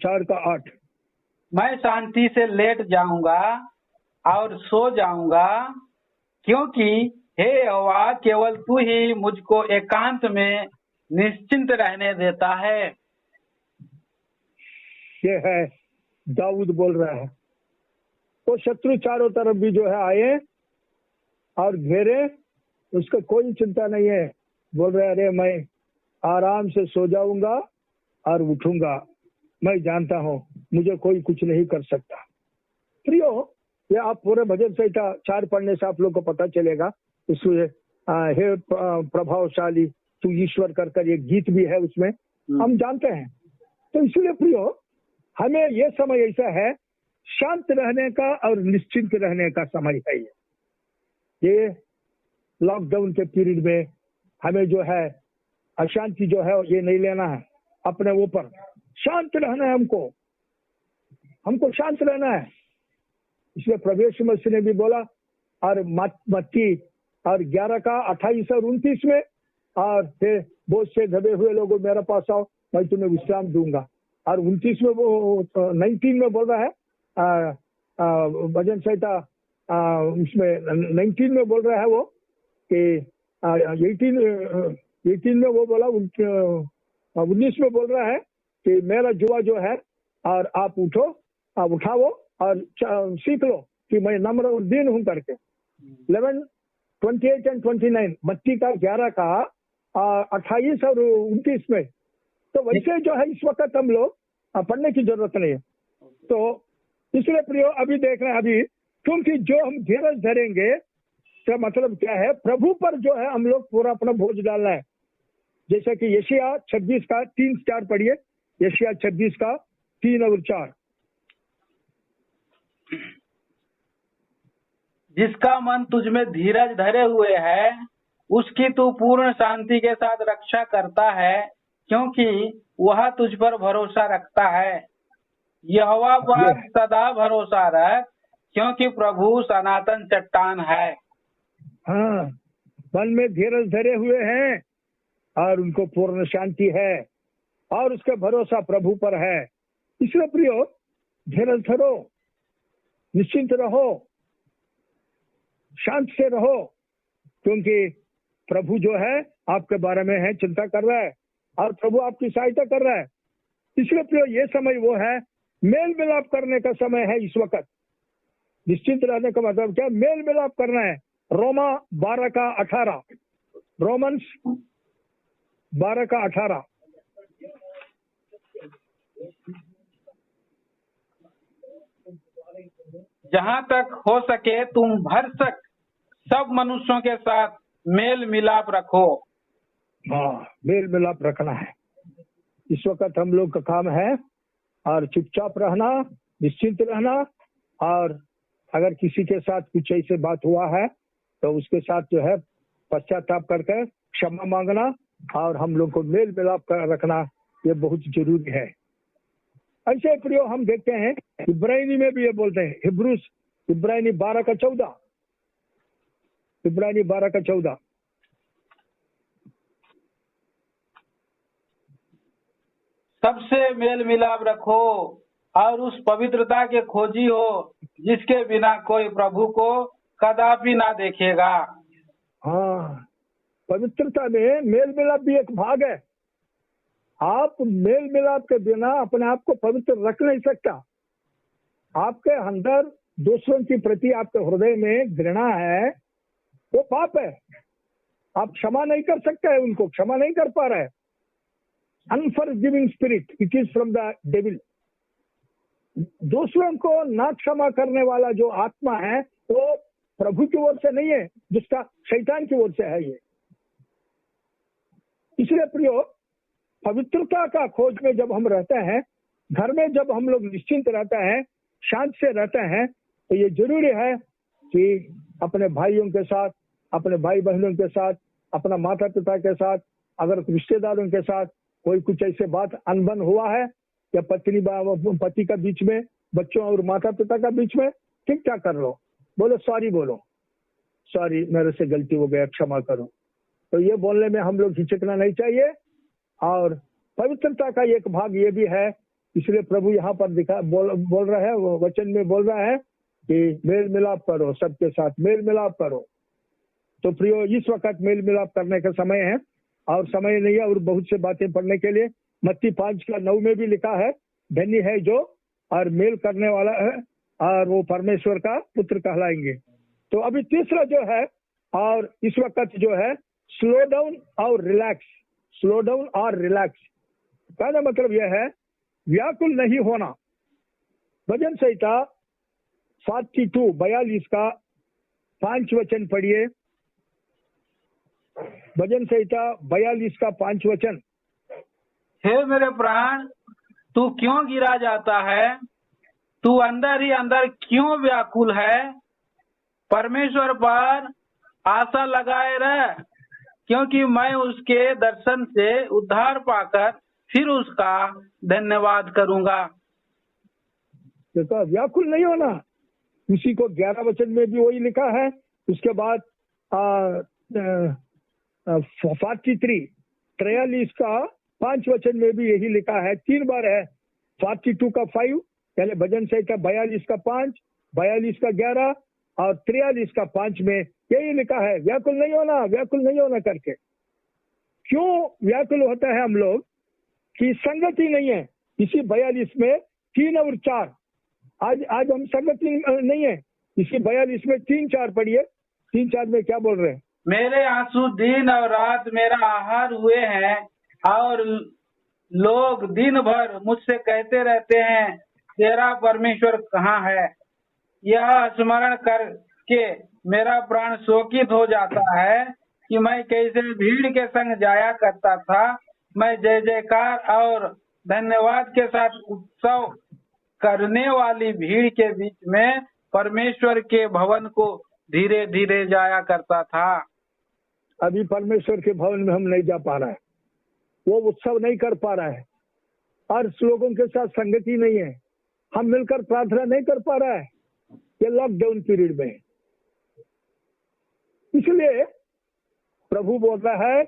चार का 8। मैं शांति से लेट जाऊंगा और सो जाऊंगा, क्योंकि हे यहोवा केवल तू ही मुझको एकांत में निश्चिंत रहने देता है। ये है दाऊद बोल रहा है। तो शत्रु चारों तरफ भी जो है आए और घेरे, उसका कोई चिंता नहीं है। बोल रहे अरे मैं आराम से सो जाऊंगा और उठूंगा, मैं जानता हूं मुझे कोई कुछ नहीं कर सकता। प्रियो, ये आप पूरे भजन संहिता 4 पढ़ने से आप लोग को पता चलेगा। उसमें हे प्रभावशाली तू ईश्वर कर एक गीत भी है उसमें, हम जानते हैं। तो इसलिए प्रियो, हमें ये समय ऐसा है, शांत रहने का और निश्चिंत रहने का समय है। ये लॉकडाउन के पीरियड में हमें जो है अशांति जो है ये नहीं लेना है अपने ऊपर। शांत रहना है, हमको शांत रहना है। इसलिए प्रभु यीशु मसीह ने भी बोला, और मत्ती और 11 का 28 और 29 में, और बहुत से दबे हुए लोगों मेरे पास आओ, मैं तुम्हें विश्राम दूंगा। और 29 में वो 19 में बोल रहा है, भजन संहिता उसमें 19 में बोल रहा है वो कि 18 में वो बोला, 19 में बोल रहा है कि मेरा जुआ जो है, और आप उठाओ और सीख लो कि मैं नम्र और दीन हूं करके। 11, 28 एंड 29 मत्ती का 11 का 28 और 29 में। तो वैसे जो है इस वक्त हम लोग पढ़ने की जरूरत नहीं है। तो इसलिए प्रियो, अभी देख रहे हैं अभी, क्योंकि जो हम धीरज धरेंगे तो मतलब क्या है, प्रभु पर जो है हम लोग पूरा अपना बोझ डालना है। जैसे कि यशायाह 26 का 3-4 पढ़िए, यशायाह 26 का 3 और 4। जिसका मन तुझ में धीरज धरे हुए है, उसकी तू पूर्ण शांति के साथ रक्षा करता है, क्योंकि वह तुझ पर भरोसा रखता है। यहोवा पर सदा भरोसा रख, क्योंकि प्रभु सनातन चट्टान है। हाँ, मन में धीरज धरे हुए हैं और उनको पूर्ण शांति है और उसका भरोसा प्रभु पर है। इसलिए प्रियो, धीरज धरो, निश्चिंत रहो, शांत से रहो, क्योंकि प्रभु जो है आपके बारे में है, चिंता कर रहा है और प्रभु आपकी सहायता कर रहा है। इसलिए प्रियो, ये समय वो है, मेल मिलाप करने का समय है इस वक्त। निश्चिंत रहने का मतलब क्या? मेल मिलाप करना है। रोमा 12:18, रोमन्स 12:18। जहाँ तक हो सके तुम भरसक सब मनुष्यों के साथ मेल मिलाप रखो। हाँ, मेल मिलाप रखना है। इस वक्त हम लोग का काम है और चुपचाप रहना, निश्चिंत रहना, और अगर किसी के साथ कुछ ऐसे बात हुआ है तो उसके साथ जो है पश्चाताप करके क्षमा मांगना और हम लोग को मेल मिलाप कर रखना, ये बहुत जरूरी है। ऐसे प्रियो हम देखते हैं इब्रानी में भी ये बोलते हैं, हिब्रूस इब्रानी 12:14, इब्रानी 12:14। सबसे मेल मिलाप रखो और उस पवित्रता के खोजी हो जिसके बिना कोई प्रभु को कदापि ना देखेगा। हाँ, पवित्रता में मेल मिलाप भी एक भाग है। आप मेल मिलाप के बिना अपने आप को पवित्र रख नहीं सकता। आपके अंदर दूसरों के प्रति आपके हृदय में घृणा है, वो पाप है। आप क्षमा नहीं कर सकते हैं, उनको क्षमा नहीं कर पा रहे। Unforgiving spirit, it is from the devil. दूसरों को ना क्षमा करने वाला जो आत्मा है वो प्रभु की ओर से नहीं है, जिसका शैतान की ओर से है ये। इसलिए प्रियो, पवित्रता का खोज में जब हम रहते हैं, घर में जब हम लोग निश्चिंत रहते हैं, शांत से रहते हैं, तो ये जरूरी है कि अपने भाइयों के साथ, अपने भाई बहनों के साथ, अपना माता पिता के साथ, अगर रिश्तेदारों के साथ कोई कुछ ऐसे बात अनबन हुआ है या पति का बीच में, बच्चों और माता पिता का बीच में, ठीक ठाक कर लो, बोलो सॉरी, बोलो सॉरी मेरे से गलती हो गया, क्षमा करो। तो ये बोलने में हम लोग हिचकना नहीं चाहिए। और पवित्रता का एक भाग ये भी है, इसलिए प्रभु यहाँ पर बोल रहा है, वो वचन में बोल रहा है कि मेल मिलाप करो, सबके साथ मेल मिलाप करो। तो प्रियो, इस वक्त मेल मिलाप करने का समय है और समय नहीं है और बहुत से बातें पढ़ने के लिए। मत्ती 5:9 में भी लिखा है, धन्य है जो और मेल करने वाला है और वो परमेश्वर का पुत्र कहलाएंगे। तो अभी तीसरा जो है, और इस वक्त जो है, स्लो डाउन और रिलैक्स। स्लो डाउन और रिलैक्स कहना मतलब यह है, व्याकुल नहीं होना। भजन संहिता 42 का 5 वचन पढ़िए। भजन संहिता 42 का 5 वचन। हे मेरे प्राण, तू क्यों गिरा जाता है? तू अंदर ही अंदर क्यों व्याकुल है? परमेश्वर पर आशा लगाए रह, क्योंकि मैं उसके दर्शन से उद्धार पाकर फिर उसका धन्यवाद करूंगा। देखो, व्याकुल नहीं होना। उसी को 11 वचन में भी वही लिखा है। उसके बाद 43 का 5 वचन में भी यही लिखा है, 3 बार है। 42 का 5, पहले भजन संहिता 42 का 5, 42 का 11 और 43 का 5 में यही लिखा है, व्याकुल नहीं होना, व्याकुल नहीं होना करके। क्यों व्याकुल होता है हम लोग? कि संगति नहीं है। इसी 42 में 3 और 4, आज हम संगति नहीं है। इसी 42 में 3-4 पढ़िए। 3-4 में क्या बोल रहे हैं? मेरे आंसू दिन और रात मेरा आहार हुए हैं और लोग दिन भर मुझसे कहते रहते हैं, तेरा परमेश्वर कहाँ है? यह स्मरण करके मेरा प्राण शोकित हो जाता है कि मैं कैसे भीड़ के संग जाया करता था। मैं जय जयकार और धन्यवाद के साथ उत्सव करने वाली भीड़ के बीच में परमेश्वर के भवन को धीरे धीरे जाया करता था। अभी परमेश्वर के भवन में हम नहीं जा पा रहा है, वो उत्सव नहीं कर पा रहा है, और लोगों के साथ संगति नहीं है, हम मिलकर प्रार्थना नहीं कर पा रहा है, ये लॉकडाउन पीरियड में। इसलिए प्रभु बोल रहा है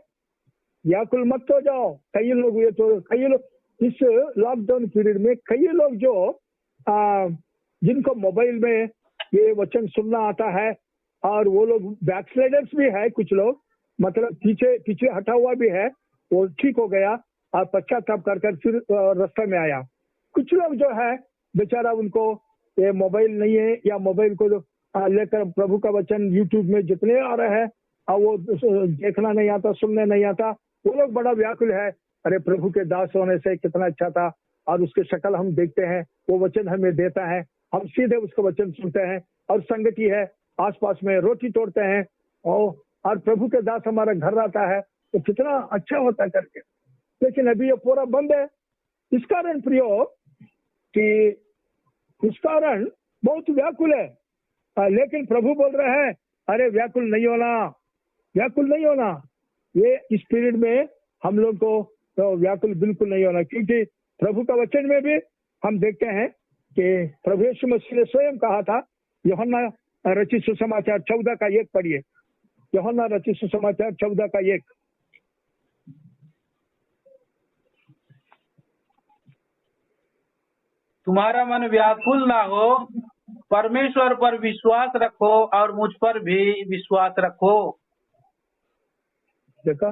व्याकुल मत हो जाओ। कई लोग इस लॉकडाउन पीरियड में कई लोग जो जिनको मोबाइल में ये वचन सुनना आता है, और वो लोग बैकस्लाइडर्स भी है, कुछ लोग मतलब पीछे हटा हुआ भी है, वो ठीक हो गया और पश्चाताप कर फिर रास्ते में आया। कुछ लोग जो है बेचारा उनको ये मोबाइल नहीं है या मोबाइल को लेकर प्रभु का वचन यूट्यूब में जितने आ रहे हैं और वो देखना नहीं आता, सुनने नहीं आता, वो लोग बड़ा व्याकुल है। अरे प्रभु के दास होने से कितना अच्छा था, और उसके शक्ल हम देखते हैं, वो वचन हमें देता है, हम सीधे उसका वचन सुनते हैं, और संगति है आसपास में रोटी तोड़ते हैं, और प्रभु के दास हमारा घर आता है, तो कितना अच्छा होता है करके। लेकिन अभी ये पूरा बंद है। इस कारण प्रियो कि इस कारण बहुत व्याकुल है। लेकिन प्रभु बोल रहे हैं अरे व्याकुल नहीं होना, व्याकुल नहीं होना। ये इस पीरियड में हम लोग को तो व्याकुल बिल्कुल नहीं होना, क्योंकि प्रभु का वचन में भी हम देखते हैं कि प्रभु यीशु मसीह ने स्वयं कहा था। यूहन्ना रचित सुसमाचार 14 का 1 पढ़िए। यूहन्ना रचित सुसमाचार 14 का 1। तुम्हारा मन व्याकुल ना हो, परमेश्वर पर विश्वास रखो और मुझ पर भी विश्वास रखो। देखा,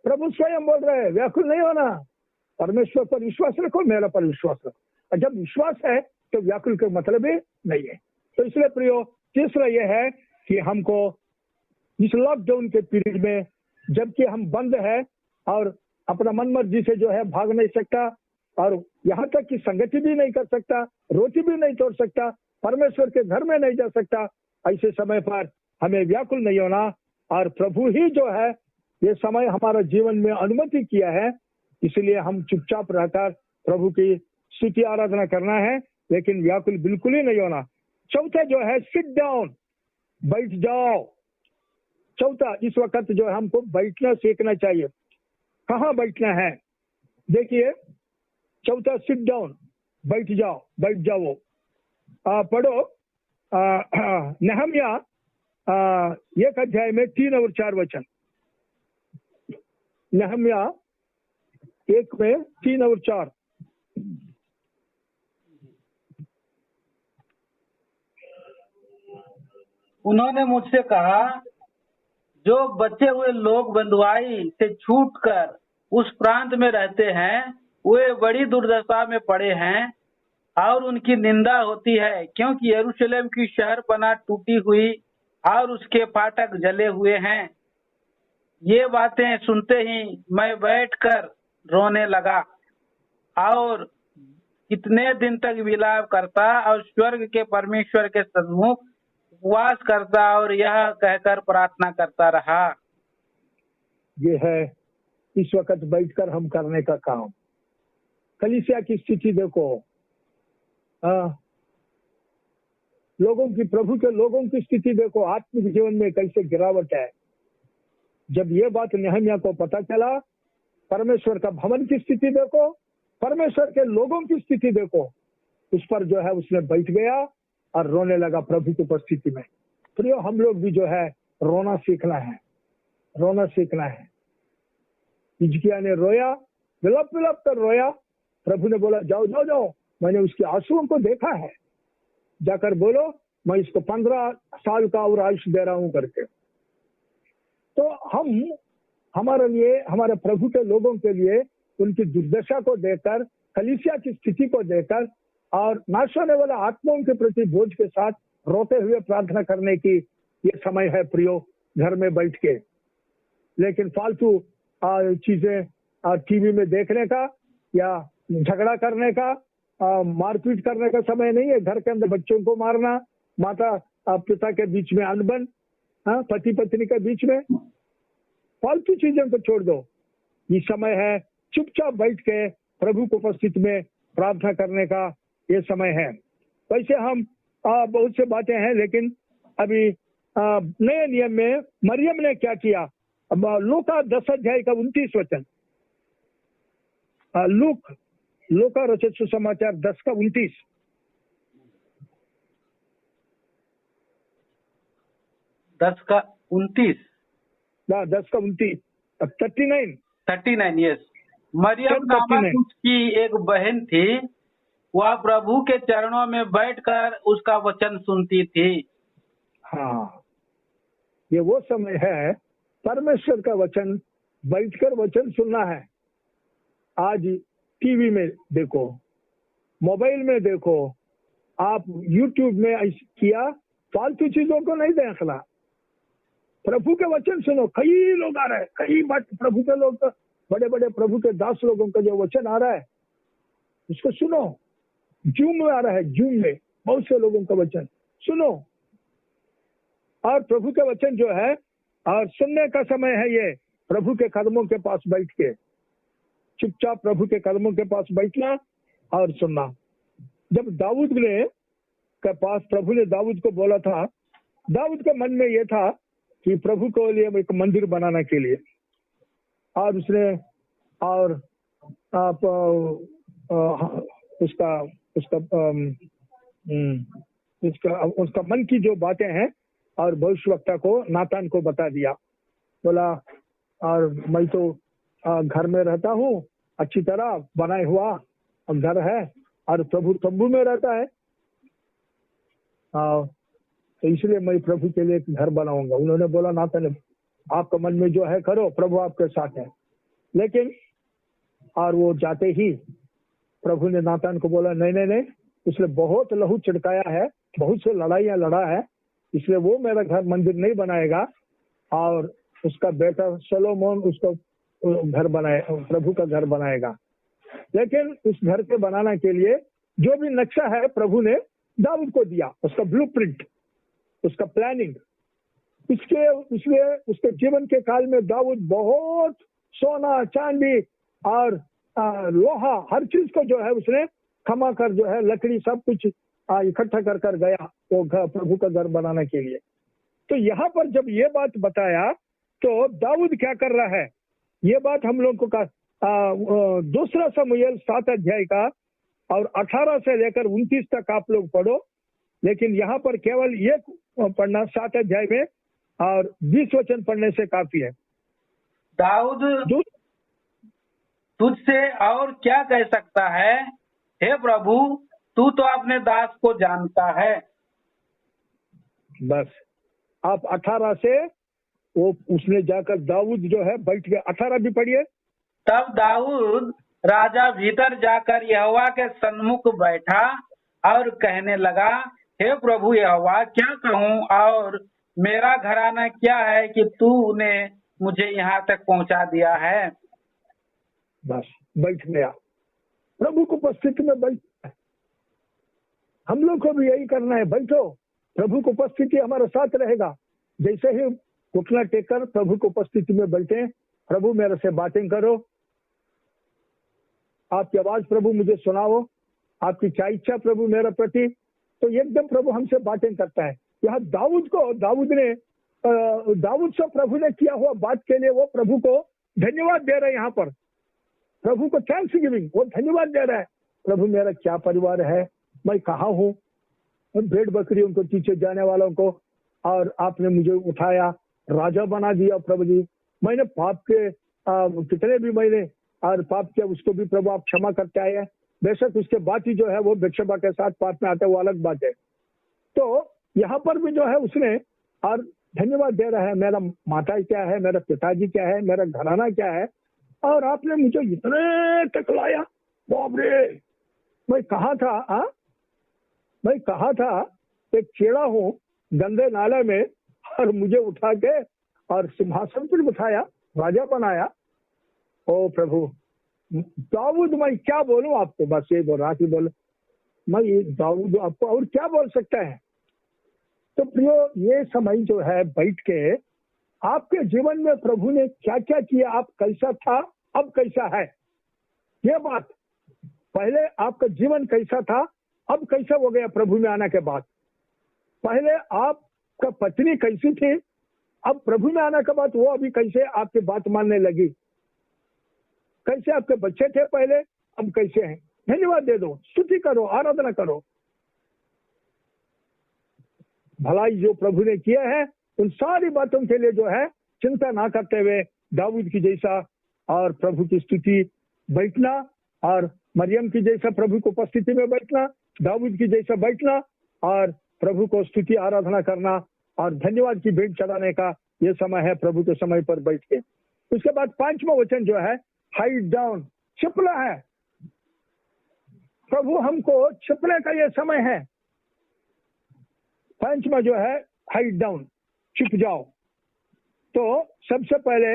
प्रभु स्वयं बोल रहे हैं व्याकुल नहीं होना, परमेश्वर पर विश्वास रखो, मेरा पर विश्वास रखो। और जब विश्वास है तो व्याकुल का मतलब ही नहीं है। तो इसलिए प्रियो तीसरा यह है कि हमको इस लॉकडाउन के पीरियड में, जबकि हम बंद है और अपना मन मर्जी से जो है भाग नहीं सकता, और यहाँ तक कि संगति भी नहीं कर सकता, रोटी भी नहीं तोड़ सकता, परमेश्वर के घर में नहीं जा सकता, ऐसे समय पर हमें व्याकुल नहीं होना। और प्रभु ही जो है ये समय हमारा जीवन में अनुमति किया है, इसलिए हम चुपचाप रहकर प्रभु की स्तुति आराधना करना है, लेकिन व्याकुल बिल्कुल ही नहीं होना। चौथा जो है सिट डाउन, बैठ जाओ। चौथा, इस वक्त जो है हमको बैठना सीखना चाहिए। कहाँ बैठना है? देखिए चौथा सिट डाउन, बैठ जाओ, बैठ जाओ। पढ़ो नहम्या 1 अध्याय में 3 और 4 वचन। नहम्या 1 में 3 और 4। उन्होंने मुझसे कहा, जो बचे हुए लोग बंधुआई से छूटकर उस प्रांत में रहते हैं, वे बड़ी दुर्दशा में पड़े हैं और उनकी निंदा होती है, क्योंकि यरूशलेम की शहरपनाह टूटी हुई और उसके फाटक जले हुए हैं। ये बातें सुनते ही मैं बैठकर रोने लगा और कितने दिन तक विलाप करता और स्वर्ग के परमेश्वर के सन्मुख उपवास करता और यह कहकर प्रार्थना करता रहा। ये है इस वक्त बैठकर हम करने का काम। कलीसिया की स्थिति देखो, लोगों की, प्रभु के लोगों की स्थिति देखो, आत्मिक जीवन में कैसे गिरावट है। जब ये बात नहम्या को पता चला, परमेश्वर का भवन की स्थिति देखो, परमेश्वर के लोगों की स्थिति देखो, उस पर जो है उसने बैठ गया और रोने लगा प्रभु की उपस्थिति में। प्रियो हम लोग भी जो है रोना सीखना है, रोना सीखना है। हिजकिय्याह ने रोया, विलप विलप कर रोया। प्रभु ने बोला जाओ जाओ जाओ, मैंने उसके आंसुओं को देखा है, जाकर बोलो मैं इसको 15 साल का और आयुष दे रहा हूं करके। तो हम हमारे लिए, हमारे प्रभु के लोगों के लिए उनकी दुर्दशा को देखकर, कलीसिया की स्थिति को देखकर और नाश होने वाले आत्माओं के प्रति बोझ के साथ रोते हुए प्रार्थना करने की ये समय है प्रियो, घर में बैठ के। लेकिन फालतू चीजें टीवी में देखने का या झगड़ा करने का, मारपीट करने का समय नहीं है। घर के अंदर बच्चों को मारना, माता पिता के बीच में अनबन, पति पत्नी के बीच में, फालतू चीजों को छोड़ दो। ये समय है चुपचाप बैठ के प्रभु को उपस्थिति में प्रार्थना करने का ये समय है। वैसे हम बहुत से बातें हैं, लेकिन अभी नए नियम में मरियम ने क्या किया? लूका 10 अध्याय का 29 वचन। लूका रचित सुसमाचार 10 का 29। दस का 29। 10 का 29, 39 यस। मरियम 10:39 नामक उसकी एक बहन थी, वह प्रभु के चरणों में बैठकर उसका वचन सुनती थी। हाँ, ये वो समय है परमेश्वर का वचन, बैठकर वचन सुनना है। आज टीवी में देखो, मोबाइल में देखो, आप यूट्यूब में किया, फालतू चीजों को नहीं देखना, प्रभु के वचन सुनो। कई लोग आ रहे हैं, कई प्रभु के लोग, बड़े बड़े प्रभु के दास लोगों का जो वचन आ रहा है उसको सुनो। जूम में आ रहा है, जूम में बहुत से लोगों का वचन सुनो। और प्रभु के वचन जो है, और सुनने का समय है ये, प्रभु के कदमों के पास बैठ के चुपचाप प्रभु के कदमों के पास बैठना और सुनना। जब दाऊद ने के पास प्रभु ने दाऊद को बोला था, दाऊद के मन में ये था कि प्रभु को लिए एक मंदिर बनाने के लिए, और उसने और आप उसका उसका उसका मन की जो बातें हैं और भविष्यवक्ता को, नातान को बता दिया। बोला, और मैं तो घर में रहता हूँ, अच्छी तरह बनाए हुआ घर है, और प्रभु तंबू में रहता है, तो इसलिए मैं प्रभु के लिए एक घर बनाऊंगा। उन्होंने बोला, नातान आपका मन में जो है करो, प्रभु आपके साथ है। लेकिन और वो जाते ही प्रभु ने नातान को बोला, नहीं नहीं नहीं, उसने बहुत लहू छिड़काया है, बहुत से लड़ाइयाँ लड़ा है, इसलिए वो मेरा घर मंदिर नहीं बनाएगा, और उसका बेटा सोलोमोन उसको घर बनाए, प्रभु का घर बनाएगा। लेकिन उस घर के बनाने के लिए जो भी नक्शा है प्रभु ने दाऊद को दिया, उसका ब्लूप्रिंट, उसका प्लानिंग। उसके जीवन के काल में दाऊद बहुत सोना चांदी और लोहा, हर चीज को जो है उसने खमा कर, जो है लकड़ी सब कुछ इकट्ठा कर कर गया वो प्रभु का घर बनाने के लिए। तो यहाँ पर जब ये बात बताया तो दाऊद क्या कर रहा है, ये बात हम लोग को का 2 शमूएल 7 अध्याय का और 18 से लेकर 29 तक आप लोग पढ़ो। लेकिन यहाँ पर केवल ये पढ़ना 7 अध्याय में, और 20 वचन पढ़ने से काफी है। दाऊद तुझसे और क्या कह सकता है, हे प्रभु, तू तो अपने दास को जानता है। बस आप 18 से वो उसने जाकर दाऊद जो है बैठ के, 18 भी पढ़िए। तब दाऊद राजा भीतर जाकर यहोवा के सन्मुख बैठा और कहने लगा, हे प्रभु यहोवा, क्या कहूँ, और मेरा घराना क्या है कि तूने मुझे यहाँ तक पहुँचा दिया है। बस बैठ गया, प्रभु को उपस्थिति में बैठ। हम लोग को भी यही करना है, बैठो, प्रभु को उपस्थिति हमारे साथ रहेगा। जैसे ही घुटना टेककर प्रभु को उपस्थिति में बैठे, प्रभु मेरे से बातें करो, आपकी आवाज प्रभु मुझे सुनाओ, आपकी क्या इच्छा प्रभु मेरे प्रति, तो एकदम प्रभु हमसे बातें करता है। यहाँ दाऊद से प्रभु ने किया हुआ बात के लिए वो प्रभु को धन्यवाद दे रहे हैं। यहाँ पर प्रभु को थैंक्स गिविंग, वो धन्यवाद दे रहा है। प्रभु मेरा क्या परिवार है, मैं कहाँ हूँ, भेड़ बकरियों को पीछे जाने वालों को, और आपने मुझे उठाया, राजा बना दिया प्रभु जी। मैंने पाप के कितने भी मैंने और पाप किया, उसको भी प्रभु आप क्षमा करते आए हैं। बेशक उसके बाद ही जो है वो बेशबा के साथ पाप में आते, वो अलग बात है। तो यहाँ पर भी जो है उसने और धन्यवाद दे रहा है, मेरा माता क्या है, मेरा पिताजी क्या है, मेरा घराना क्या है, और आपने मुझे इतने तक लाया। बाप रे, मैं कहा था एक कीड़ा हूँ गंदे नाले में, और मुझे उठा के और सिंहासन पर बिठाया, राजा बनाया। ओ प्रभु, दाऊद मैं क्या बोलूं आपको, बस ये बोल रहा कि बोलो, मैं ये दाऊद आपको और क्या बोल सकता है। तो प्रियो, ये समय जो है बैठ के आपके जीवन में प्रभु ने क्या क्या किया, आप कैसा था, अब कैसा है, ये बात। पहले आपका जीवन कैसा था, अब कैसा हो गया प्रभु में आने के बाद। पहले आपका पत्नी कैसी थी, अब प्रभु में आने के बाद वो अभी कैसे आपकी बात मानने लगी। कैसे आपके बच्चे थे पहले, अब कैसे हैं। धन्यवाद दे दो, स्तुति करो, आराधना करो। भलाई जो प्रभु ने किया है उन सारी बातों के लिए जो है चिंता ना करते हुए दाऊद की जैसा और प्रभु की स्तुति बैठना, और मरियम की जैसा प्रभु की उपस्थिति में बैठना, दाऊद की जैसा बैठना और प्रभु को स्तुति आराधना करना और धन्यवाद की भेंट चढ़ाने का ये समय है, प्रभु के समय पर बैठ के। उसके बाद 5वां वचन जो है हाइड डाउन, छिपना है। प्रभु हमको छिपने का ये समय है। 5वां जो है हाइड डाउन, छिप जाओ। तो सबसे पहले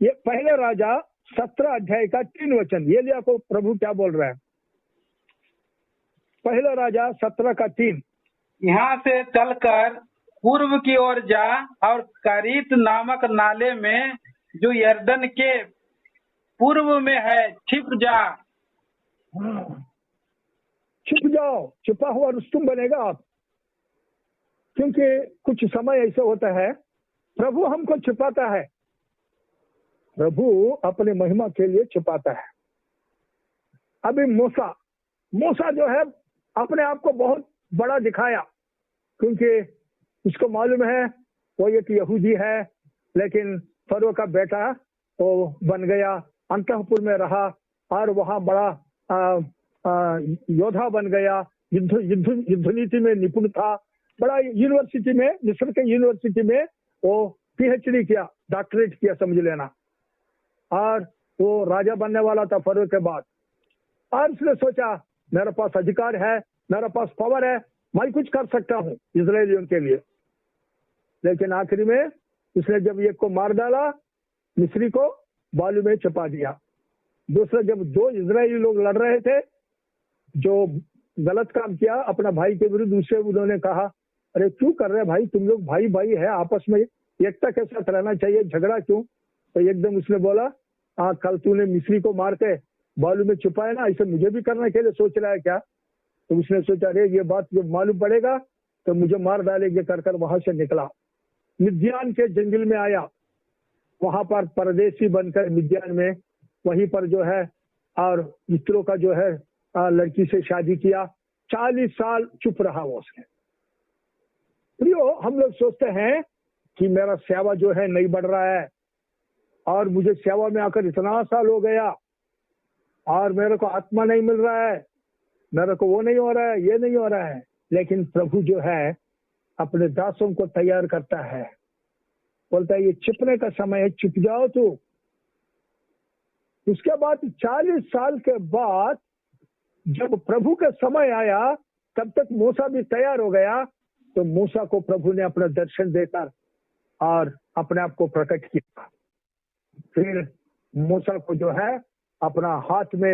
ये पहले राजा 17 अध्याय का 3 वचन, एलिया को प्रभु क्या बोल रहा है? पहले राजा 17 का 3, यहाँ से चलकर पूर्व की ओर जा और करीत नामक नाले में जो यरदन के पूर्व में है छिप जा। छिप जाओ, छिपा हुआ रुस्तुम बनेगा आप। क्योंकि कुछ समय ऐसा होता है प्रभु हमको छिपाता है, प्रभु अपने महिमा के लिए छिपाता है। अभी मूसा जो है अपने आप को बहुत बड़ा दिखाया, क्योंकि उसको मालूम है वो एक यहूदी है, लेकिन फरो का बेटा वो बन गया, अंतःपुर में रहा और वहां बड़ा योद्धा बन गया, युद्ध नीति में निपुण था, बड़ा यूनिवर्सिटी में, मिस्र के यूनिवर्सिटी में वो पीएचडी किया, डॉक्टरेट किया समझ लेना, और वो राजा बनने वाला था फरो के बाद। और उसने सोचा मेरे पास अधिकार है, मेरे पास पावर है, मैं कुछ कर सकता हूँ इजरायलियों के लिए। लेकिन आखिरी में उसने जब एक को मार डाला, मिस्री को बालू में छिपा दिया। दूसरा, जब 2 इजरायली लोग लड़ रहे थे जो गलत काम किया अपना भाई के विरुद्ध, उससे उन्होंने कहा अरे क्यों कर रहे भाई, तुम लोग भाई भाई है, आपस में एकता के साथ रहना चाहिए, झगड़ा क्यों? तो एकदम उसने बोला कल तूने मिस्री को मार के बालू में छुपाया ना, ऐसे मुझे भी करने के लिए सोच रहा है क्या? तो उसने सोचा अरे ये बात जब मालूम पड़ेगा तो मुझे मार डालेंगे, कर वहां से निकला, मिद्यान के जंगल में आया, वहां पर परदेसी बनकर मिद्यान में, वहीं पर जो है और मित्रों का जो है लड़की से शादी किया। 40 साल चुप रहा वो उसके। प्रियो, हम लोग सोचते हैं कि मेरा सेवा जो है नहीं बढ़ रहा है और मुझे सेवा में आकर इतना साल हो गया और मेरे को आत्मा नहीं मिल रहा है, मेरे को वो नहीं हो रहा है, ये नहीं हो रहा है। लेकिन प्रभु जो है अपने दासों को तैयार करता है, बोलता है ये छिपने का समय है, छिप जाओ तू। उसके बाद 40 साल के बाद जब प्रभु का समय आया, तब तक मूसा भी तैयार हो गया, तो मूसा को प्रभु ने अपना दर्शन देकर और अपने आप को प्रकट किया। फिर मूसा को जो है अपना हाथ में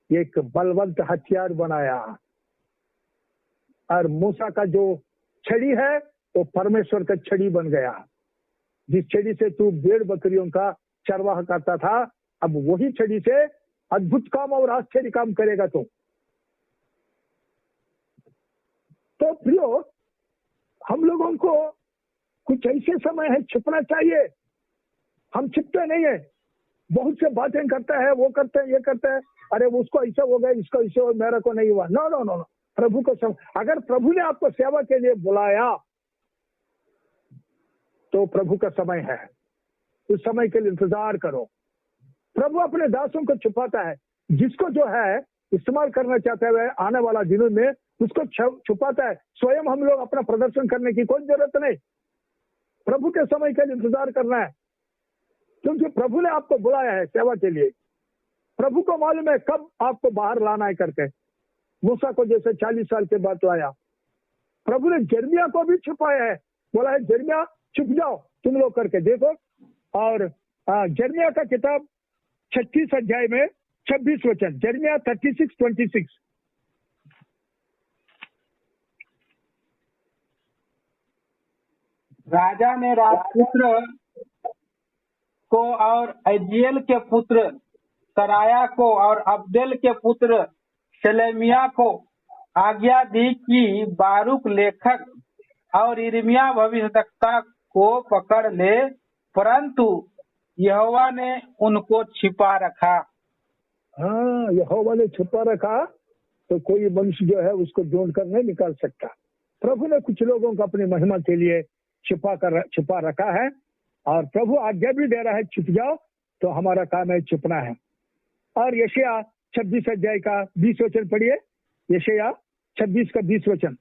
एक बलवंत हथियार बनाया, और मूसा का जो छड़ी है वो परमेश्वर का छड़ी बन गया। जिस छड़ी से तू भेड़ बकरियों का चरवाह करता था, अब वही छड़ी से अद्भुत काम और आश्चर्य काम करेगा तू। तो प्रियो, हम लोगों को कुछ ऐसे समय है छिपना चाहिए। हम छिपते नहीं है, बहुत से बातें करता है, वो करते हैं, ये करते हैं, अरे उसको ऐसा हो गया, इसको ऐसे हो, मेरे को नहीं हुआ। नो नो नो नो, प्रभु को सब, अगर प्रभु ने आपको सेवा के लिए बुलाया तो प्रभु का समय है, उस समय के लिए इंतजार करो। प्रभु अपने दासों को छुपाता है, जिसको जो है इस्तेमाल करना चाहते हुए आने वाला दिनों में उसको छुपाता है। स्वयं हम लोग अपना प्रदर्शन करने की कोई जरूरत नहीं, प्रभु के समय के लिए इंतजार करना है, क्योंकि प्रभु ने आपको बुलाया है सेवा के लिए। प्रभु को मालूम है कब आपको बाहर लाना है करके। मूसा को जैसे 40 साल के बाद लाया, प्रभु ने जर्मिया को भी छुपाया है, बोला है जर्मिया छुप जाओ तुम लोग करके देखो। और जर्मिया का किताब 36 अध्याय में 26 वचन, जर्मिया 36:26। राजा ने राजपुत्र को और अजीएल के पुत्र सराया को और अब्देल के पुत्र शलेमिया को आज्ञा दी कि बारूक लेखक और यिर्मयाह भविष्यद्वक्ता को पकड़ ले, परंतु यहोवा ने उनको छिपा रखा। हाँ, यहोवा ने छिपा रखा, तो कोई मनुष्य जो है उसको ढूंढ कर नहीं निकाल सकता। प्रभु ने कुछ लोगों को अपनी महिमा के लिए छुपा रखा है, और प्रभु आज्ञा भी दे रहा है छुप जाओ, तो हमारा काम है छुपना है। और यशायाह 26 अध्याय का 20 वचन पढ़िए, यशायाह 26 का 20 वचन।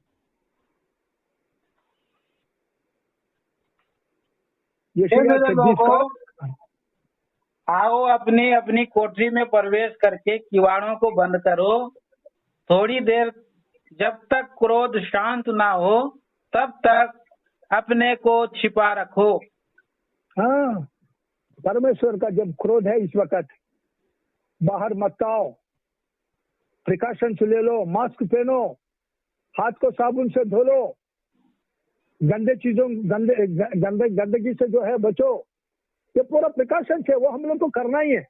यशायाह 26 का, आओ अपनी अपनी कोठरी में प्रवेश करके किवाड़ों को बंद करो, थोड़ी देर जब तक क्रोध शांत ना हो तब तक अपने को छिपा रखो। हाँ, परमेश्वर का जब क्रोध है इस वक्त बाहर मत आओ, प्रिकॉशंस ले लो, मास्क पहनो, हाथ को साबुन से धो लो, गंदे चीजों गंदगी से जो है बचो। ये पूरा प्रिकॉशंस है, वो हम लोग को करना ही है।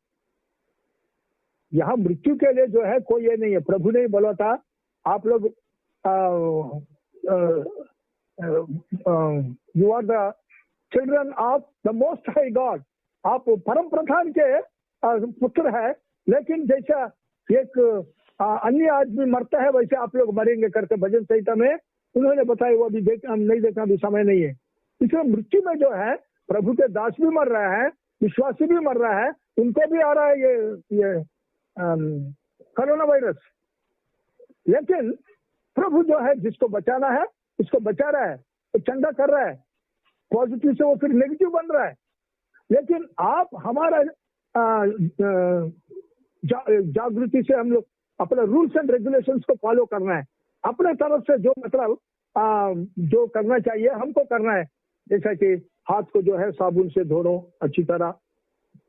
यहाँ मृत्यु के लिए जो है कोई ये नहीं है। प्रभु ने ही बोला था, आप लोग you are the children of the most high God, आप परम प्रधान के पुत्र है, लेकिन जैसा एक अन्य आदमी मरता है वैसे आप लोग मरेंगे करके भजन संहिता में उन्होंने बताया। वो अभी नहीं देखना, अभी समय नहीं है। इसलिए मृत्यु में जो है प्रभु के दास भी मर रहा है, विश्वासी भी मर रहा है, उनको भी आ रहा है ये कोरोना वायरस। लेकिन प्रभु जो है जिसको बचाना है उसको बचा रहा है, तो चंगा कर रहा है, पॉजिटिव से वो फिर नेगेटिव बन रहा है। लेकिन आप हमारा जागृति से हम लोग अपने रूल्स एंड रेगुलेशंस को फॉलो करना है, अपने तरफ से जो मतलब जो करना चाहिए हमको करना है। जैसा कि हाथ को जो है साबुन से धो लो अच्छी तरह,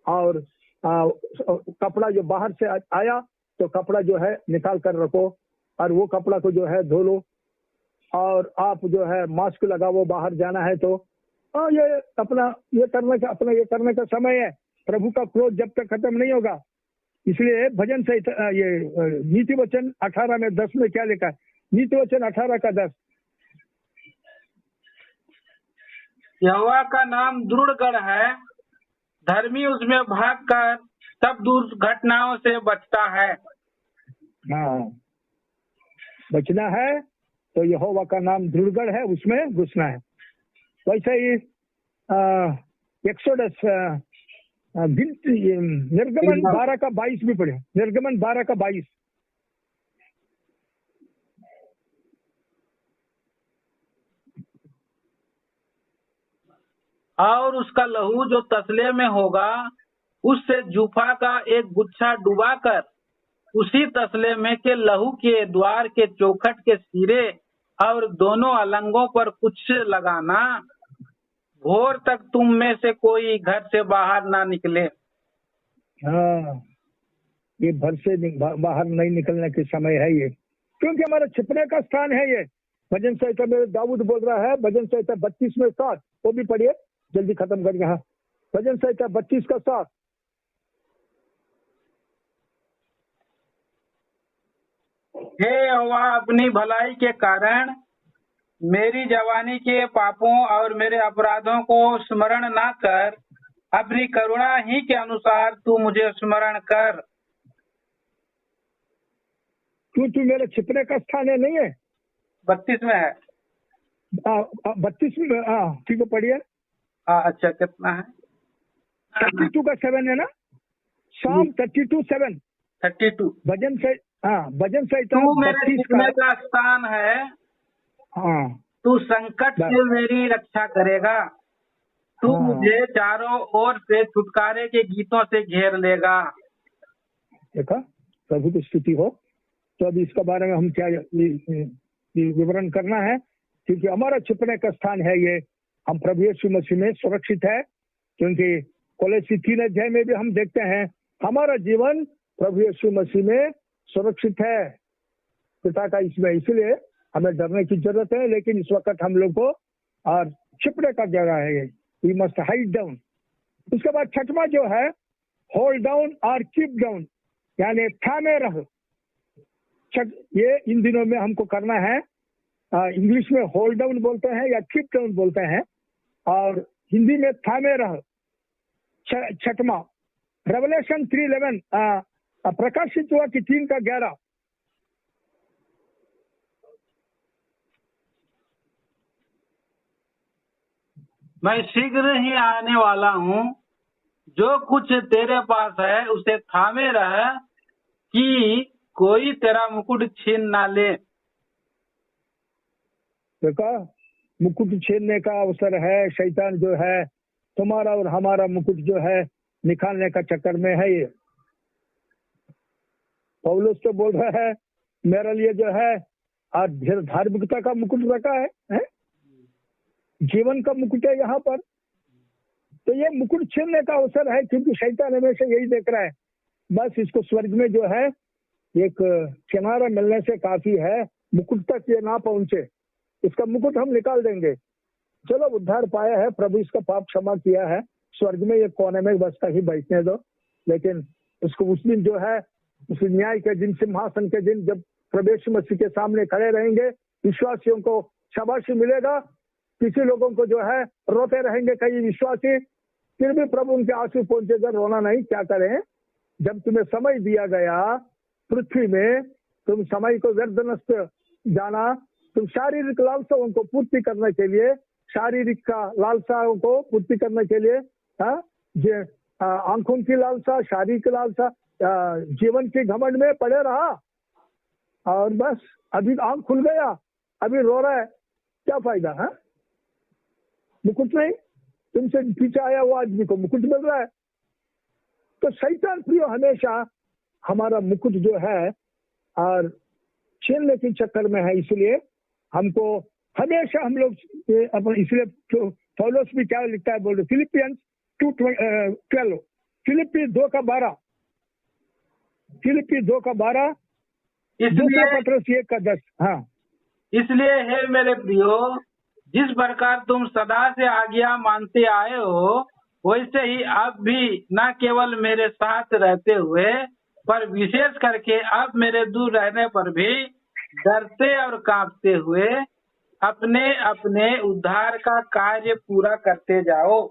और कपड़ा जो बाहर से आया तो कपड़ा जो है निकाल कर रखो, और वो कपड़ा को जो है धो लो, और आप जो है मास्क लगाओ, बाहर जाना है तो ये अपना ये करने का समय है। प्रभु का क्रोध जब तक खत्म नहीं होगा। इसलिए भजन से ये नीति वचन 18 में 10 में क्या लिखा है? नीति वचन 18 का 10, यहोवा का नाम दृढ़गढ़ है, धर्मी उसमें भाग कर सब दुर्घटनाओं से बचता है। हाँ, बचना है तो यहोवा का नाम दृढ़गढ़ है, उसमें घुसना है। वैसे ही एक्सोडस निर्गमन 12 का 22 भी पढ़े, निर्गमन 12 का 22। और उसका लहू जो तसले में होगा उससे जूफा का एक गुच्छा डुबाकर उसी तसले में के लहू के द्वार के चौखट के सिरे और दोनों अलंगों पर कुछ लगाना, भोर तक तुम में से कोई घर से बाहर ना निकले। हाँ, ये घर से बाहर नहीं निकलने के समय है ये, क्योंकि हमारा छिपने का स्थान है ये। भजन संहिता में दाऊद बोल रहा है, भजन संहिता 32 में 7, वो भी पढ़िए, जल्दी खत्म कर। यहाँ भजन संहिता 32 का 7, हे यहोवा, अपनी भलाई के कारण मेरी जवानी के पापों और मेरे अपराधों को स्मरण ना कर, अपनी करुणा ही के अनुसार तू मुझे स्मरण कर। क्यों तू मेरे छिपने का स्थान है, नहीं है? 32 में है। 32 में, हाँ ठीक है, पढ़िए। अच्छा, कितना है? 32 का 7 है ना, शाम 32:7, 32। भजन से, हाँ भजन संहिता तू मेरे 32 छिपने का स्थान है, हाँ, तू संकट से मेरी रक्षा करेगा, तू मुझे चारों ओर से छुटकारे के गीतों से घेर लेगा। देखा, प्रभु की स्तुति हो। तो अभी इसके बारे में हम क्या विवरण करना है, क्योंकि हमारा छिपने का स्थान है ये, हम प्रभु यीशु मसीह में सुरक्षित है। क्योंकि कोलोसी 3 अध्याय में भी हम देखते हैं हमारा जीवन प्रभु यीशु मसीह में सुरक्षित है पिता का इसमें, इसलिए हमें डरने की जरूरत है। लेकिन इस वक्त हम लोग को और छिपने का जगह है ये, वी मस्ट हाइड डाउन। उसके बाद छठवां जो है होल्ड डाउन और कीप डाउन, यानी थामे रहो। ये इन दिनों में हमको करना है। इंग्लिश में होल्ड डाउन बोलते हैं या कीप डाउन बोलते हैं, और हिंदी में थामे रहो। छठवां रेवलेशन 3:11, प्रकाशित हुआ कि 3 का 11, मैं शीघ्र ही आने वाला हूँ। जो कुछ तेरे पास है उसे थामे रह, कि कोई तेरा मुकुट छीन ना ले। देखा, मुकुट छीनने का अवसर है। शैतान जो है तुम्हारा और हमारा मुकुट जो है निकालने का चक्कर में है। ये पौलुस तो बोल रहा है मेरे लिए जो है आज धार्मिकता का मुकुट रखा है? जीवन का मुकुट है यहाँ पर। तो ये मुकुट छीनने का अवसर है, क्योंकि शैतान हमेशा यही देख रहा है, बस इसको स्वर्ग में जो है एक किनारा मिलने से काफी है, मुकुट तक ये ना पहुंचे, इसका मुकुट हम निकाल देंगे। चलो उद्धार पाया है, प्रभु इसका पाप क्षमा किया है, स्वर्ग में ये कोने में बसता ही बैठने दो। लेकिन उसको उस दिन जो है, उस न्याय के दिन, सिंहासन के दिन, जब प्रवेश मसीह के सामने खड़े रहेंगे, विश्वासियों को शाबाशी मिलेगा। किसी लोगों को जो है रोते रहेंगे कई विश्वासी, फिर भी प्रभु उनके आंसू पहुंचेगा, रोना नहीं। क्या करें? जब तुम्हें समय दिया गया पृथ्वी में, तुम समय को व्यर्थ नष्ट जाना, तुम शारीरिक लालसाओं को पूर्ति करने के लिए, शारीरिक का लालसाओं को पूर्ति करने के लिए, आंखों की लालसा, शारीरिक लालसा, जीवन के घमंड में पड़े रहा, और बस अभी आंख खुल गया, अभी रो रहा है, क्या फायदा है? मुकुट नहीं, तुमसे पीछे आया वो आदमी को मुकुट मिल रहा है। तो शैतान प्रियो हमेशा हमारा मुकुट जो है और छीनने के चक्कर में है। इसलिए हमको हमेशा हम लोग अपन, इसलिए पौलुस भी क्या लिखता है, बोल रहे फिलिपियंस 2:12, फिलिपी 2:12, फिलिपी 2:12, दूसरा पत्रस 1:10। हाँ, इसलिए हे मेरे प्रियो, जिस प्रकार तुम सदा से आज्ञा मानते आए हो, वैसे ही अब भी न केवल मेरे साथ रहते हुए, पर विशेष करके अब मेरे दूर रहने पर भी डरते और कांपते हुए अपने अपने उद्धार का कार्य पूरा करते जाओ।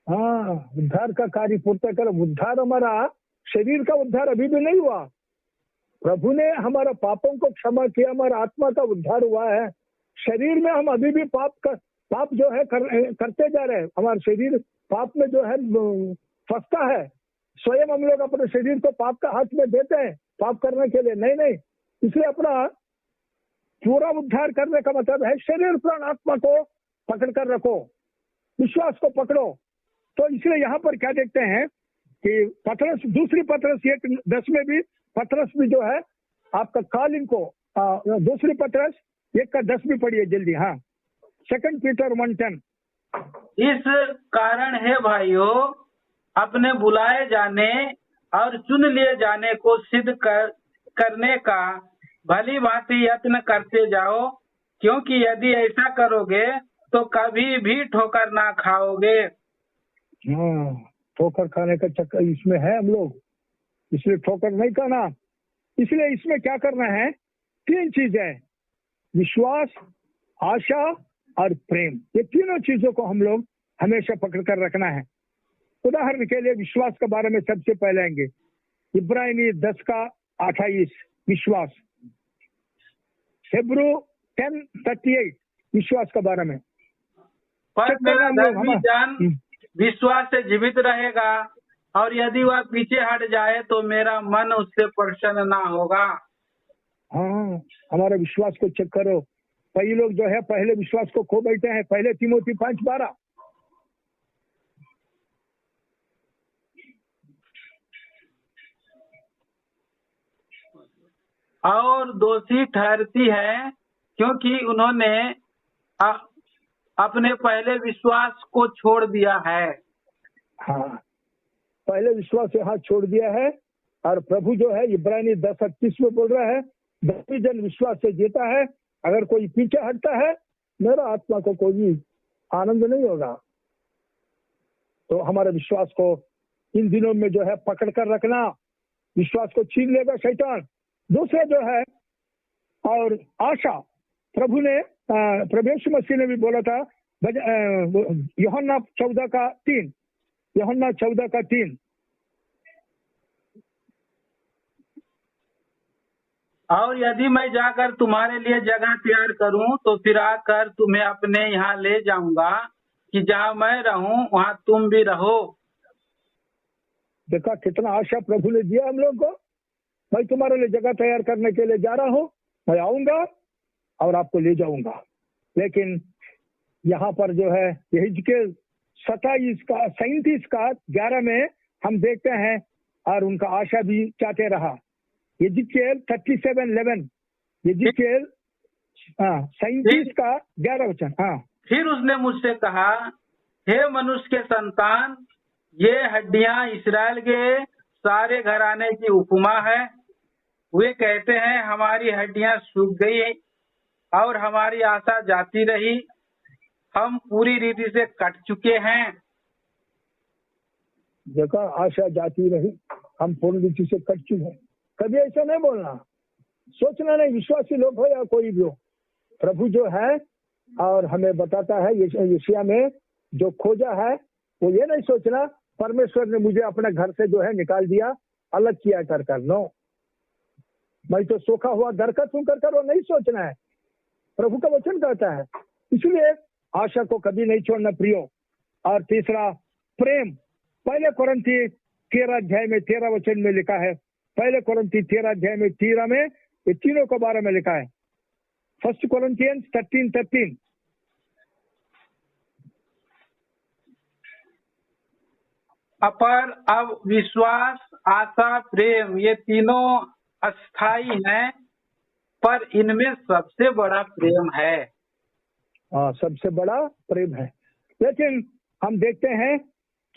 हाँ, उद्धार का कार्य पूरा करो। उद्धार हमारा शरीर का उद्धार अभी भी नहीं हुआ। प्रभु ने हमारा पापों को क्षमा किया, हमारा आत्मा का उद्धार हुआ है। शरीर में हम अभी भी पाप जो है करते जा रहे हैं। हमारा शरीर पाप में जो है फंसता है। स्वयं हम लोग अपने शरीर को पाप का हाथ में देते हैं पाप करने के लिए। नहीं, इसलिए अपना पूरा उद्धार करने का मतलब है शरीर प्राण आत्मा को पकड़ कर रखो, विश्वास को पकड़ो। तो इसलिए यहाँ पर क्या देखते हैं कि पत्रस, दूसरी पत्रस 1:10 में भी पत्रस भी जो है आपका कॉलिंग को, दूसरी पत्रस 1:10 भी पढ़िए जल्दी। हाँ, 2 पीटर 1:10। इस कारण है भाइयों, अपने बुलाए जाने और चुन लिए जाने को सिद्ध करने का भली भांति यत्न करते जाओ, क्योंकि यदि ऐसा करोगे तो कभी भी ठोकर ना खाओगे। हाँ, ठोकर खाने का चक्कर इसमें है हम लोग, इसलिए ठोकर नहीं खाना। इसलिए इसमें क्या करना है? 3 चीजें, विश्वास, आशा और प्रेम। ये तीनों चीजों को हम लोग हमेशा पकड़ कर रखना है। उदाहरण के लिए विश्वास के बारे में सबसे पहले आएंगे, इब्रानी 10:28 विश्वास, हिब्रू 10:38 विश्वास के बारे में। पर मेरा धर्मी जन विश्वास से जीवित रहेगा, और यदि वह पीछे हट जाए तो मेरा मन उससे प्रसन्न ना होगा। हाँ, हमारा विश्वास को चेक करो। कई लोग जो है पहले विश्वास को खो बैठे हैं। पहले तीमोथी 5:12। और दोषी ठहरती है, क्योंकि उन्होंने अपने पहले विश्वास को छोड़ दिया है। हाँ, पहले विश्वास से हाथ छोड़ दिया है। और प्रभु जो है इब्रानी 10:38 में बोल रहा है, धर्मी जन विश्वास से जीता है। अगर कोई पीछे हटता है, मेरा आत्मा को कोई आनंद नहीं होगा। तो हमारे विश्वास को इन दिनों में जो है पकड़ कर रखना, विश्वास को छीन लेगा शैतान। दूसरा जो है और आशा, प्रभु ने प्रभु यीशु मसीह ने भी बोला था, यूहन्ना 14:3, यूहन्ना 14:3। और यदि मैं जाकर तुम्हारे लिए जगह तैयार करूं तो फिर आकर तुम्हें अपने यहाँ ले जाऊंगा, कि जहाँ मैं रहूं वहाँ तुम भी रहो। देखा कितना आशा प्रभु ने दिया हम लोग को। मैं तुम्हारे लिए जगह तैयार करने के लिए जा रहा हूँ, मैं आऊंगा और आपको ले जाऊंगा। लेकिन यहाँ पर जो है यही 37 का 11 में हम देखते हैं, और उनका आशा भी चाहते रहा। यजिकेल 37:11, यजिकेल 37 का 11 वचन। हाँ, फिर उसने मुझसे कहा, हे मनुष्य के संतान, ये हड्डियां इस्राएल के सारे घराने की उपमा है। वे कहते हैं, हमारी हड्डियां सूख गई और हमारी आशा जाती रही, हम पूरी रीति से कट चुके हैं। देखा आशा जाती रही, हम पूर्ण रीति से कट चुके हैं। कभी ऐसा नहीं बोलना, सोचना नहीं, विश्वासी लोग हो या कोई भी हो। प्रभु जो है और हमें बताता है यशायाह में जो खोजा है, वो ये नहीं सोचना परमेश्वर ने मुझे अपने घर से जो है निकाल दिया, अलग किया कर। नो, मैं तो सूखा हुआ दरकत हूं कर वो नहीं सोचना है। प्रभु का वचन कहता है, इसलिए आशा को कभी नहीं छोड़ना प्रियो। और तीसरा, प्रेम। पहले कोरिन्थी 13 अध्याय में 13 वचन में लिखा है, पहले कोरिन्थी 13 अध्याय में 13 में ये तीनों के बारे में लिखा है। 1 Corinthians 13:13। अपर अब विश्वास, आशा, प्रेम, ये तीनों अस्थाई हैं, पर इनमें सबसे बड़ा प्रेम है। हाँ, सबसे बड़ा प्रेम है। लेकिन हम देखते हैं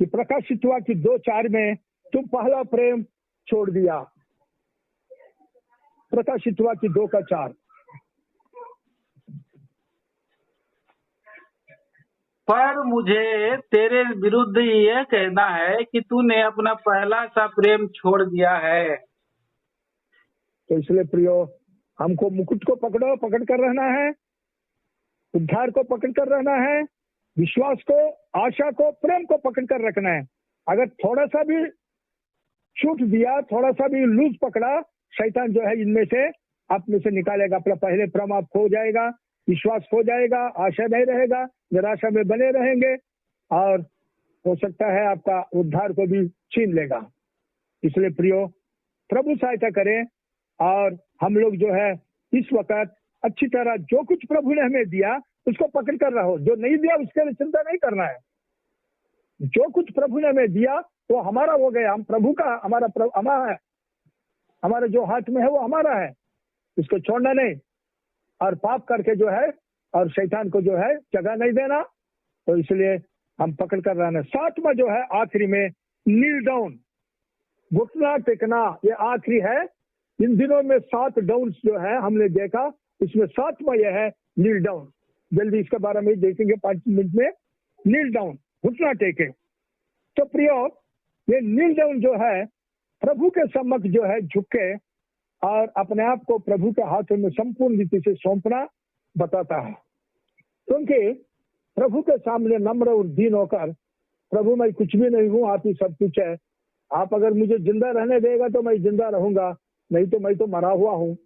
कि प्रकाशित हुआ कि 2:4 में तुम पहला प्रेम छोड़ दिया। प्रकाशित हुआ कि 2:4। पर मुझे तेरे विरुद्ध ये कहना है कि तूने अपना पहला सा प्रेम छोड़ दिया है। तो इसलिए प्रियो, हमको मुकुट को पकड़ कर रहना है, उद्धार को पकड़ कर रहना है, विश्वास को, आशा को, प्रेम को पकड़ कर रखना है। अगर थोड़ा सा भी छूट दिया, थोड़ा सा भी लूज पकड़ा, शैतान जो है इनमें से अपने से निकालेगा। अपना पहले प्रेम आप खो जाएगा, विश्वास खो जाएगा, आशा नहीं रहेगा, निराशा में बने रहेंगे, और हो सकता है आपका उद्धार को भी छीन लेगा। इसलिए प्रियो, प्रभु सहायता करें, और हम लोग जो है इस वक्त अच्छी तरह जो कुछ प्रभु ने हमें दिया उसको पकड़ कर रहो। जो नहीं दिया उसके लिए चिंता नहीं करना है। जो कुछ प्रभु ने हमें दिया वो हमारा हो गया, हम प्रभु का, हमारा है, हमारे जो हाथ में है वो हमारा है, इसको छोड़ना नहीं, और पाप करके जो है और शैतान को जो है जगह नहीं देना। तो इसलिए हम पकड़ कर रहना। 7वां जो है आखिरी में, नील डाउन, घुटना टेकना, ये आखिरी है। इन दिनों में 7 डाउन जो है हमने देखा, इसमें 7वां यह है, नील डाउन। जल्दी इसके बारे में देखेंगे 5 मिनट में। नील डाउन, घुटना टेके। तो प्रियो, ये नील डाउन जो है प्रभु के सम्मुख जो है झुके और अपने आप को प्रभु के हाथों में संपूर्ण रीति से सौंपना बताता है। क्योंकि प्रभु के सामने नम्र और दीन होकर, प्रभु मैं कुछ भी नहीं हूँ, आप ही सब कुछ है, आप अगर मुझे जिंदा रहने देगा तो मैं जिंदा रहूंगा, नहीं तो मैं तो मरा हुआ हूँ।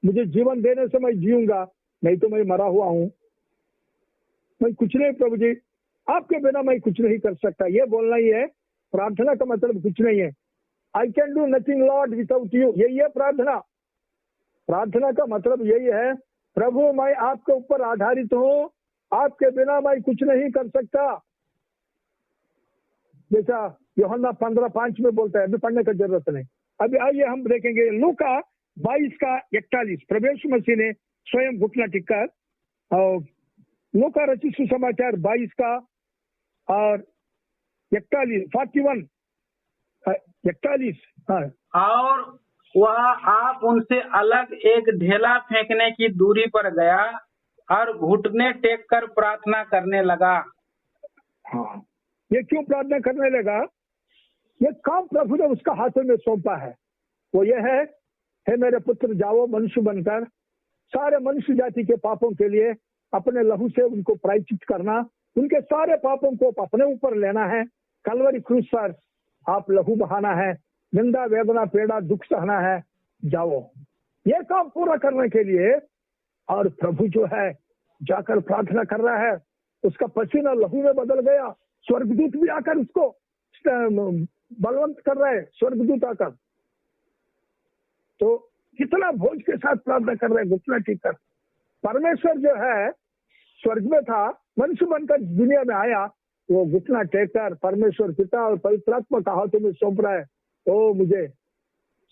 मुझे जीवन देने से मैं जीऊंगा, नहीं तो मैं मरा हुआ हूँ। मैं कुछ नहीं प्रभु जी, आपके बिना मैं कुछ नहीं कर सकता, ये बोलना ही है। प्रार्थना का मतलब कुछ नहीं है, I can do nothing Lord without you, यही है प्रार्थना। प्रार्थना का मतलब यही है, प्रभु मैं आपके ऊपर आधारित हूँ, आपके बिना मैं कुछ नहीं कर सकता। जैसा यूहन्ना 15:5 में बोलता है, अभी पढ़ने की जरूरत नहीं। अभी आइए हम देखेंगे लूका 22:41। प्रभु यीशु मसीह ने स्वयं घुटना टेककर, और लूका रचित सुसमाचार 22 का और 41 हाँ। और वह आप उनसे अलग एक ढेला फेंकने की दूरी पर गया और घुटने टेक कर प्रार्थना करने लगा। हाँ, ये क्यों प्रार्थना करने लगा? ये काम प्रभु ने उसका हाथों में सौंपा है। वो ये है, हे मेरे पुत्र जाओ मनुष्य बनकर सारे मनुष्य जाति के पापों के लिए अपने लहू से उनको प्रायश्चित करना, उनके सारे पापों को अपने ऊपर लेना है। कलवरी क्रूस पर आप लहू बहाना है, निंदा वेदना पीड़ा दुख सहना है। जाओ, ये काम पूरा करने के लिए। और प्रभु जो है जाकर प्रार्थना कर रहा है, उसका पसीना लहू में बदल गया। स्वर्गदूत भी आकर उसको बलवंत कर रहे हैं, स्वर्गदूत आकर। तो कितना भोज के साथ प्रार्थना कर रहे हैं, घुटना टेक कर। परमेश्वर जो है स्वर्ग में था, मनुष्य बनकर दुनिया में आया, वो घुटना टेक कर परमेश्वर पिता और पवित्र आत्मा का हाथों में सौंप रहा है। ओ मुझे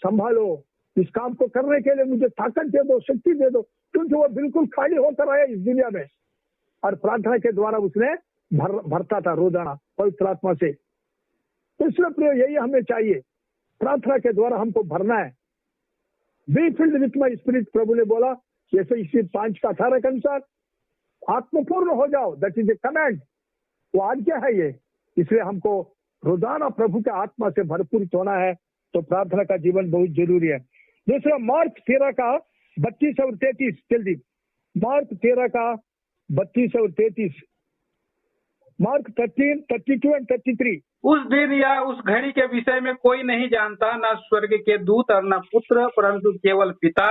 संभालो, इस काम को करने के लिए मुझे ताकत दे दो, शक्ति दे दो, क्योंकि वो बिल्कुल खाली होकर आया इस दुनिया में। और प्रार्थना के द्वारा उसने भरता था रोजाना पवित्र आत्मा से। तो इसलिए प्रिय यही हमें चाहिए, प्रार्थना के द्वारा हमको भरना है। Be filled with my spirit, प्रभु ने बोला जैसे इसी 5:18 के अनुसार आत्मपूर्ण हो जाओ, दैट इज ए कमांड, वो आज्ञा है ये। इसलिए हमको रोजाना प्रभु के आत्मा से भरपूर होना है। तो प्रार्थना का जीवन बहुत जरूरी है। दूसरा मार्क 13 का 32 और 33, जल्दी मार्क 13 का 32 और 33, मार्क 13, 32 एंड 33। उस दिन या उस घड़ी के विषय में कोई नहीं जानता, न स्वर्ग के दूत और न पुत्र, परंतु केवल पिता।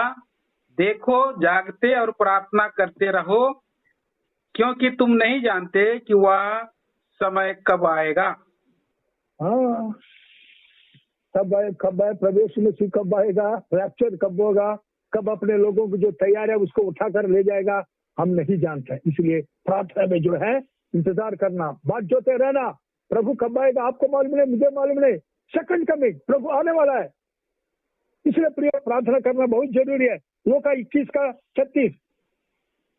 देखो जागते और प्रार्थना करते रहो, क्योंकि तुम नहीं जानते कि वह समय कब आएगा। हाँ, कब आए प्रवेश में कब आएगा, रैप्चर कब होगा, कब अपने लोगों को जो तैयार है उसको उठाकर ले जाएगा, हम नहीं जानते। इसलिए प्रार्थना में जो है इंतजार करना, बात जोते रहना, प्रभु कब आएगा आपको मालूम नहीं, मुझे मालूम नहीं, सेकंड कमिंग, प्रभु आने वाला है। इसलिए प्रिय प्रार्थना करना बहुत जरूरी है। लूका 21 का 36,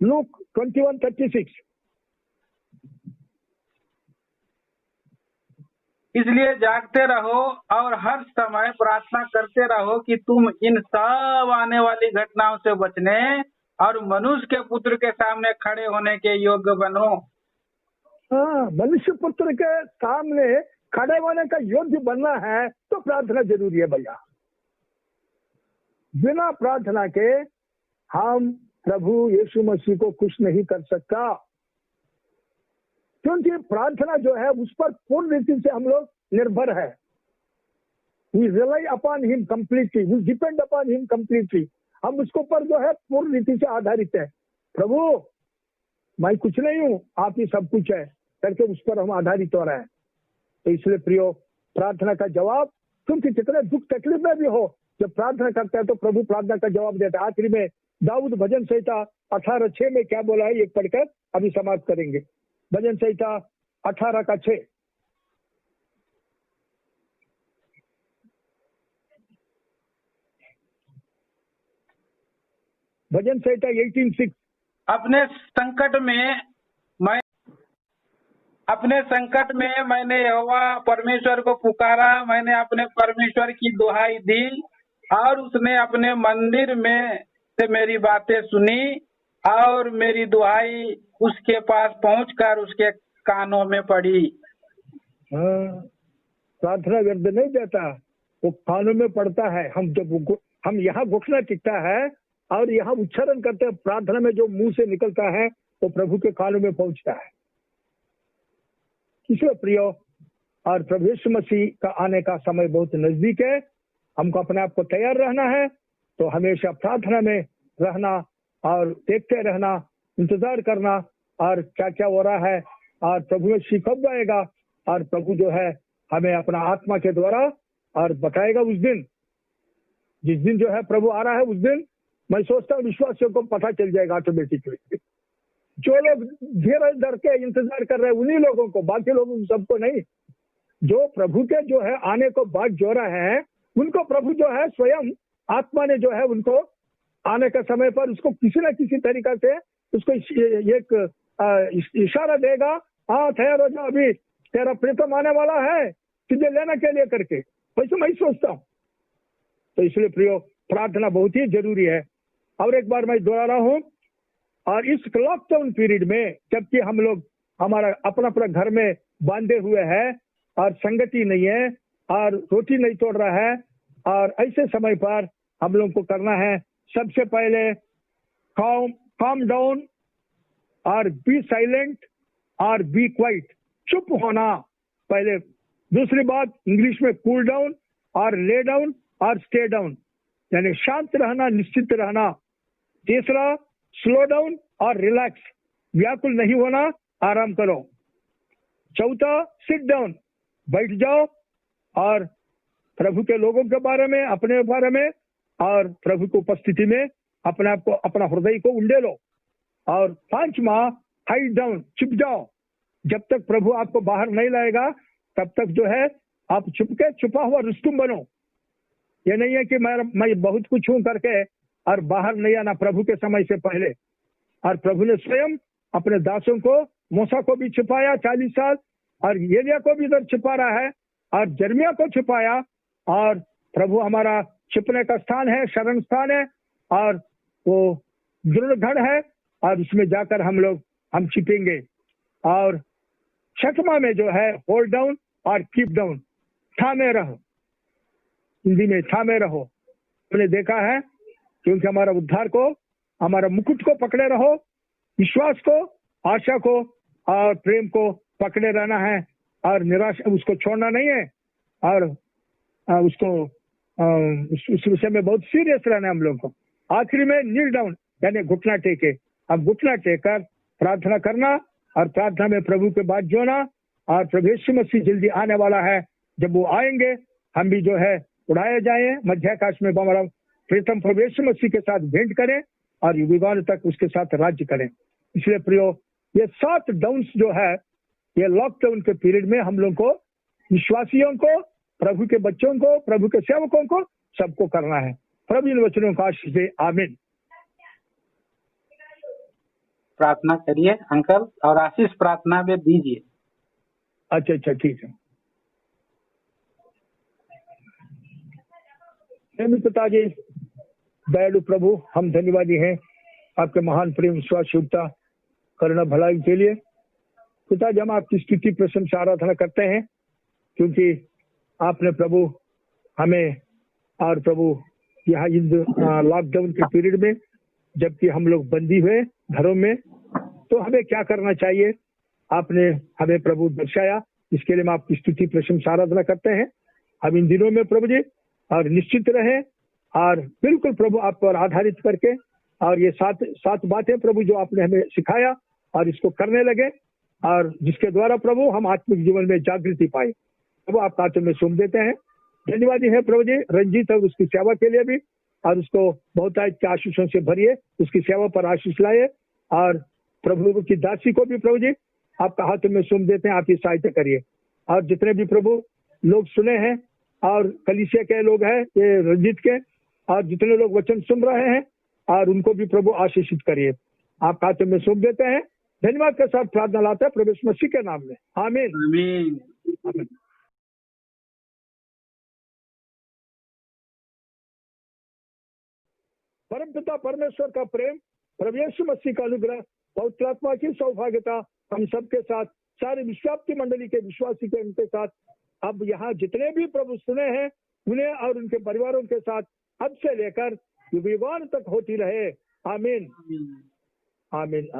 लूक 21:36। इसलिए जागते रहो और हर समय प्रार्थना करते रहो कि तुम इन सब आने वाली घटनाओं से बचने और मनुष्य के पुत्र के सामने खड़े होने के योग्य बनो। हाँ, मनुष्य पुत्र के सामने खड़े होने का योग्य बनना है तो प्रार्थना जरूरी है भैया। बिना प्रार्थना के हम प्रभु यीशु मसीह को खुश नहीं कर सकता, क्योंकि प्रार्थना जो है उस पर पूर्ण रीति से हम लोग निर्भर है। We rely upon him completely, we depend upon him completely। हम उसको पर जो है पूर्ण रीति से आधारित है। प्रभु मैं कुछ नहीं हूँ, आप ही सब कुछ है करके उस पर हम आधारित हो रहे हैं। तो इसलिए प्रियो प्रार्थना का जवाब, क्योंकि कितने दुख तकलीफ में भी हो, जब प्रार्थना करते हैं तो प्रभु प्रार्थना का जवाब देता है। आखिरी में दाऊद भजन संहिता 18:6 में क्या बोला है, एक पढ़कर अभी समाप्त करेंगे। भजन संहिता 18 का 6। भजन संहिता 18:6। अपने संकट में मैंने यहोवा परमेश्वर को पुकारा, मैंने अपने परमेश्वर की दुहाई दी और उसने अपने मंदिर में से मेरी बातें सुनी और मेरी दुहाई उसके पास पहुंचकर उसके कानों में पड़ी। प्रार्थना व्यर्थ नहीं जाता, वो कानों में पड़ता है। हम यहाँ घुटना टिकता है और यहाँ उच्चारण करते हैं, प्रार्थना में जो मुंह से निकलता है वो प्रभु के कानों में पहुंचता है। इसलिए प्रियो, और प्रभु यीशु मसीह का आने का समय बहुत नजदीक है। हमको अपने आप को तैयार रहना है। तो हमेशा प्रार्थना में रहना और देखते रहना, इंतजार करना और क्या क्या हो रहा है और प्रभु मसीह कब आएगा। और प्रभु जो है हमें अपना आत्मा के द्वारा और बताएगा उस दिन, जिस दिन जो है प्रभु आ रहा है उस दिन मैं सोचता हूँ विश्वासियों को पता चल जाएगा ऑटोमेटिकली। जो लोग धीरज धर के इंतजार कर रहे हैं उन्हीं लोगों को, बाकी लोगों को सबको नहीं। जो प्रभु के जो है आने को बाट जो रहे हैं उनको प्रभु जो है स्वयं आत्मा ने जो है उनको आने के समय पर उसको किसी न किसी तरीका से उसको एक इशारा देगा, हाँ तैयार हो जाओ, अभी तेरा प्रीतम आने वाला है तुझे लेने के लिए करके। वैसे मैं सोचता हूँ। तो इसलिए प्रियो प्रार्थना बहुत ही जरूरी है। और एक बार मैं दोहरा रहा हूँ, और इस लॉकडाउन पीरियड में जबकि हम लोग हमारा अपना अपना घर में बांधे हुए हैं और संगति नहीं है और रोटी नहीं तोड़ रहा है, और ऐसे समय पर हम लोग को करना है सबसे पहले calm डाउन और बी साइलेंट और बी क्वाइट, चुप होना पहले। दूसरी बात इंग्लिश में कूल डाउन और ले डाउन और स्टे डाउन, यानी शांत रहना, निश्चित रहना। तीसरा स्लो डाउन और रिलैक्स, व्याकुल नहीं होना आराम करो। चौथा, सिट डाउन, बैठ जाओ और प्रभु के लोगों के बारे में, अपने बारे में और प्रभु की उपस्थिति में अपने आप को, अपना हृदय को उंडेलो। और पांचवा, हाइड डाउन, छिप जाओ। जब तक प्रभु आपको बाहर नहीं लाएगा तब तक जो है आप छुपा हुआ रुस्तुम बनो। ये नहीं है कि मैं बहुत कुछ हूं करके और बाहर नहीं आना प्रभु के समय से पहले। और प्रभु ने स्वयं अपने दासों को, मूसा को भी छिपाया 40 साल, और एलिया को भी इधर छिपा रहा है, और जर्मिया को छिपाया। और प्रभु हमारा छिपने का स्थान है, शरण स्थान है, और वो दृढ़ है, और उसमें जाकर हम छिपेंगे। और छठवां में जो है होल्ड डाउन और कीप डाउन, थामे रहो। हिंदी में थामे रहो। हमने देखा है क्योंकि हमारा उद्धार को, हमारा मुकुट को पकड़े रहो, विश्वास को, आशा को और प्रेम को पकड़े रहना है, और निराशा उसको छोड़ना नहीं है, और उस विषय में बहुत सीरियस रहना है हम लोग को। आखिरी में नील डाउन, यानी घुटना टेके। अब घुटना टेकर प्रार्थना करना, और प्रार्थना में प्रभु के बात जोना। और प्रभु यीशु मसीह जल्दी आने वाला है, जब वो आएंगे हम भी जो है उड़ाए जाए मध्याकाश में, हमारा प्रीतम प्रभु यीशु मसीह के साथ भेंट करें और युगान तक उसके साथ राज्य करें। इसलिए प्रियो, ये 7 डाउन्स जो है, ये लॉकडाउन के पीरियड में हम लोग को, विश्वासियों को, प्रभु के बच्चों को, प्रभु के सेवकों को, सबको करना है। प्रभु इन वचनों का आशीष दे, आमीन। प्रार्थना करिए अंकल, और आशीष प्रार्थना में दीजिए। अच्छा, ठीक है। पिताजी, दयालु प्रभु, हम धन्यवादी हैं आपके महान प्रेम, विश्वास, शुद्धता, करुणा, भलाई के लिए। पिताजी, हम आपकी स्तुति, प्रशंसा, आराधना करते हैं, क्योंकि आपने प्रभु हमें, और प्रभु यहाँ इस लॉकडाउन के पीरियड में, जबकि हम लोग बंदी हुए घरों में, तो हमें क्या करना चाहिए आपने हमें प्रभु दर्शाया। इसके लिए हम आपकी स्तुति, प्रशंसा, आराधना करते हैं। हम इन दिनों में प्रभु जी और निश्चित रहे, और बिल्कुल प्रभु आप पर आधारित करके, और ये 7 बातें प्रभु जो आपने हमें सिखाया, और इसको करने लगे, और जिसके द्वारा प्रभु हम आत्मिक जीवन में जागृति पाए। प्रभु आपका हाथों में सौंप देते हैं। धन्यवादी है प्रभु जी रंजीत और उसकी सेवा के लिए भी, और उसको बहुत के आशीषों से भरिए, उसकी सेवा पर आशीष लाए। और प्रभु की दासी को भी प्रभु जी आपका हाथों में सौंप देते हैं, आपकी सहायता करिए। और जितने भी प्रभु लोग सुने हैं, और कलीसिया के लोग हैं ये रंजीत के, और जितने लोग वचन सुन रहे हैं, और उनको भी प्रभु आशीषित करिए। आपका हाथों में सौंप देते हैं। धन्यवाद के साथ प्रार्थना लाते हैं प्रभु यीशु मसीह के नाम में, आमीन, आमीन। आमीन। परम पिता परमेश्वर का प्रेम, प्रभु यीशु मसीह का अनुग्रह, पवित्र आत्मा की सौभाग्यता हम सबके साथ, सारे विश्वासी मंडली के विश्वासी के उनके साथ, अब यहाँ जितने भी प्रभु सुने हैं उन्हें और उनके परिवारों के साथ अब से लेकर युगान तक होती रहे, आमीन, आमीन।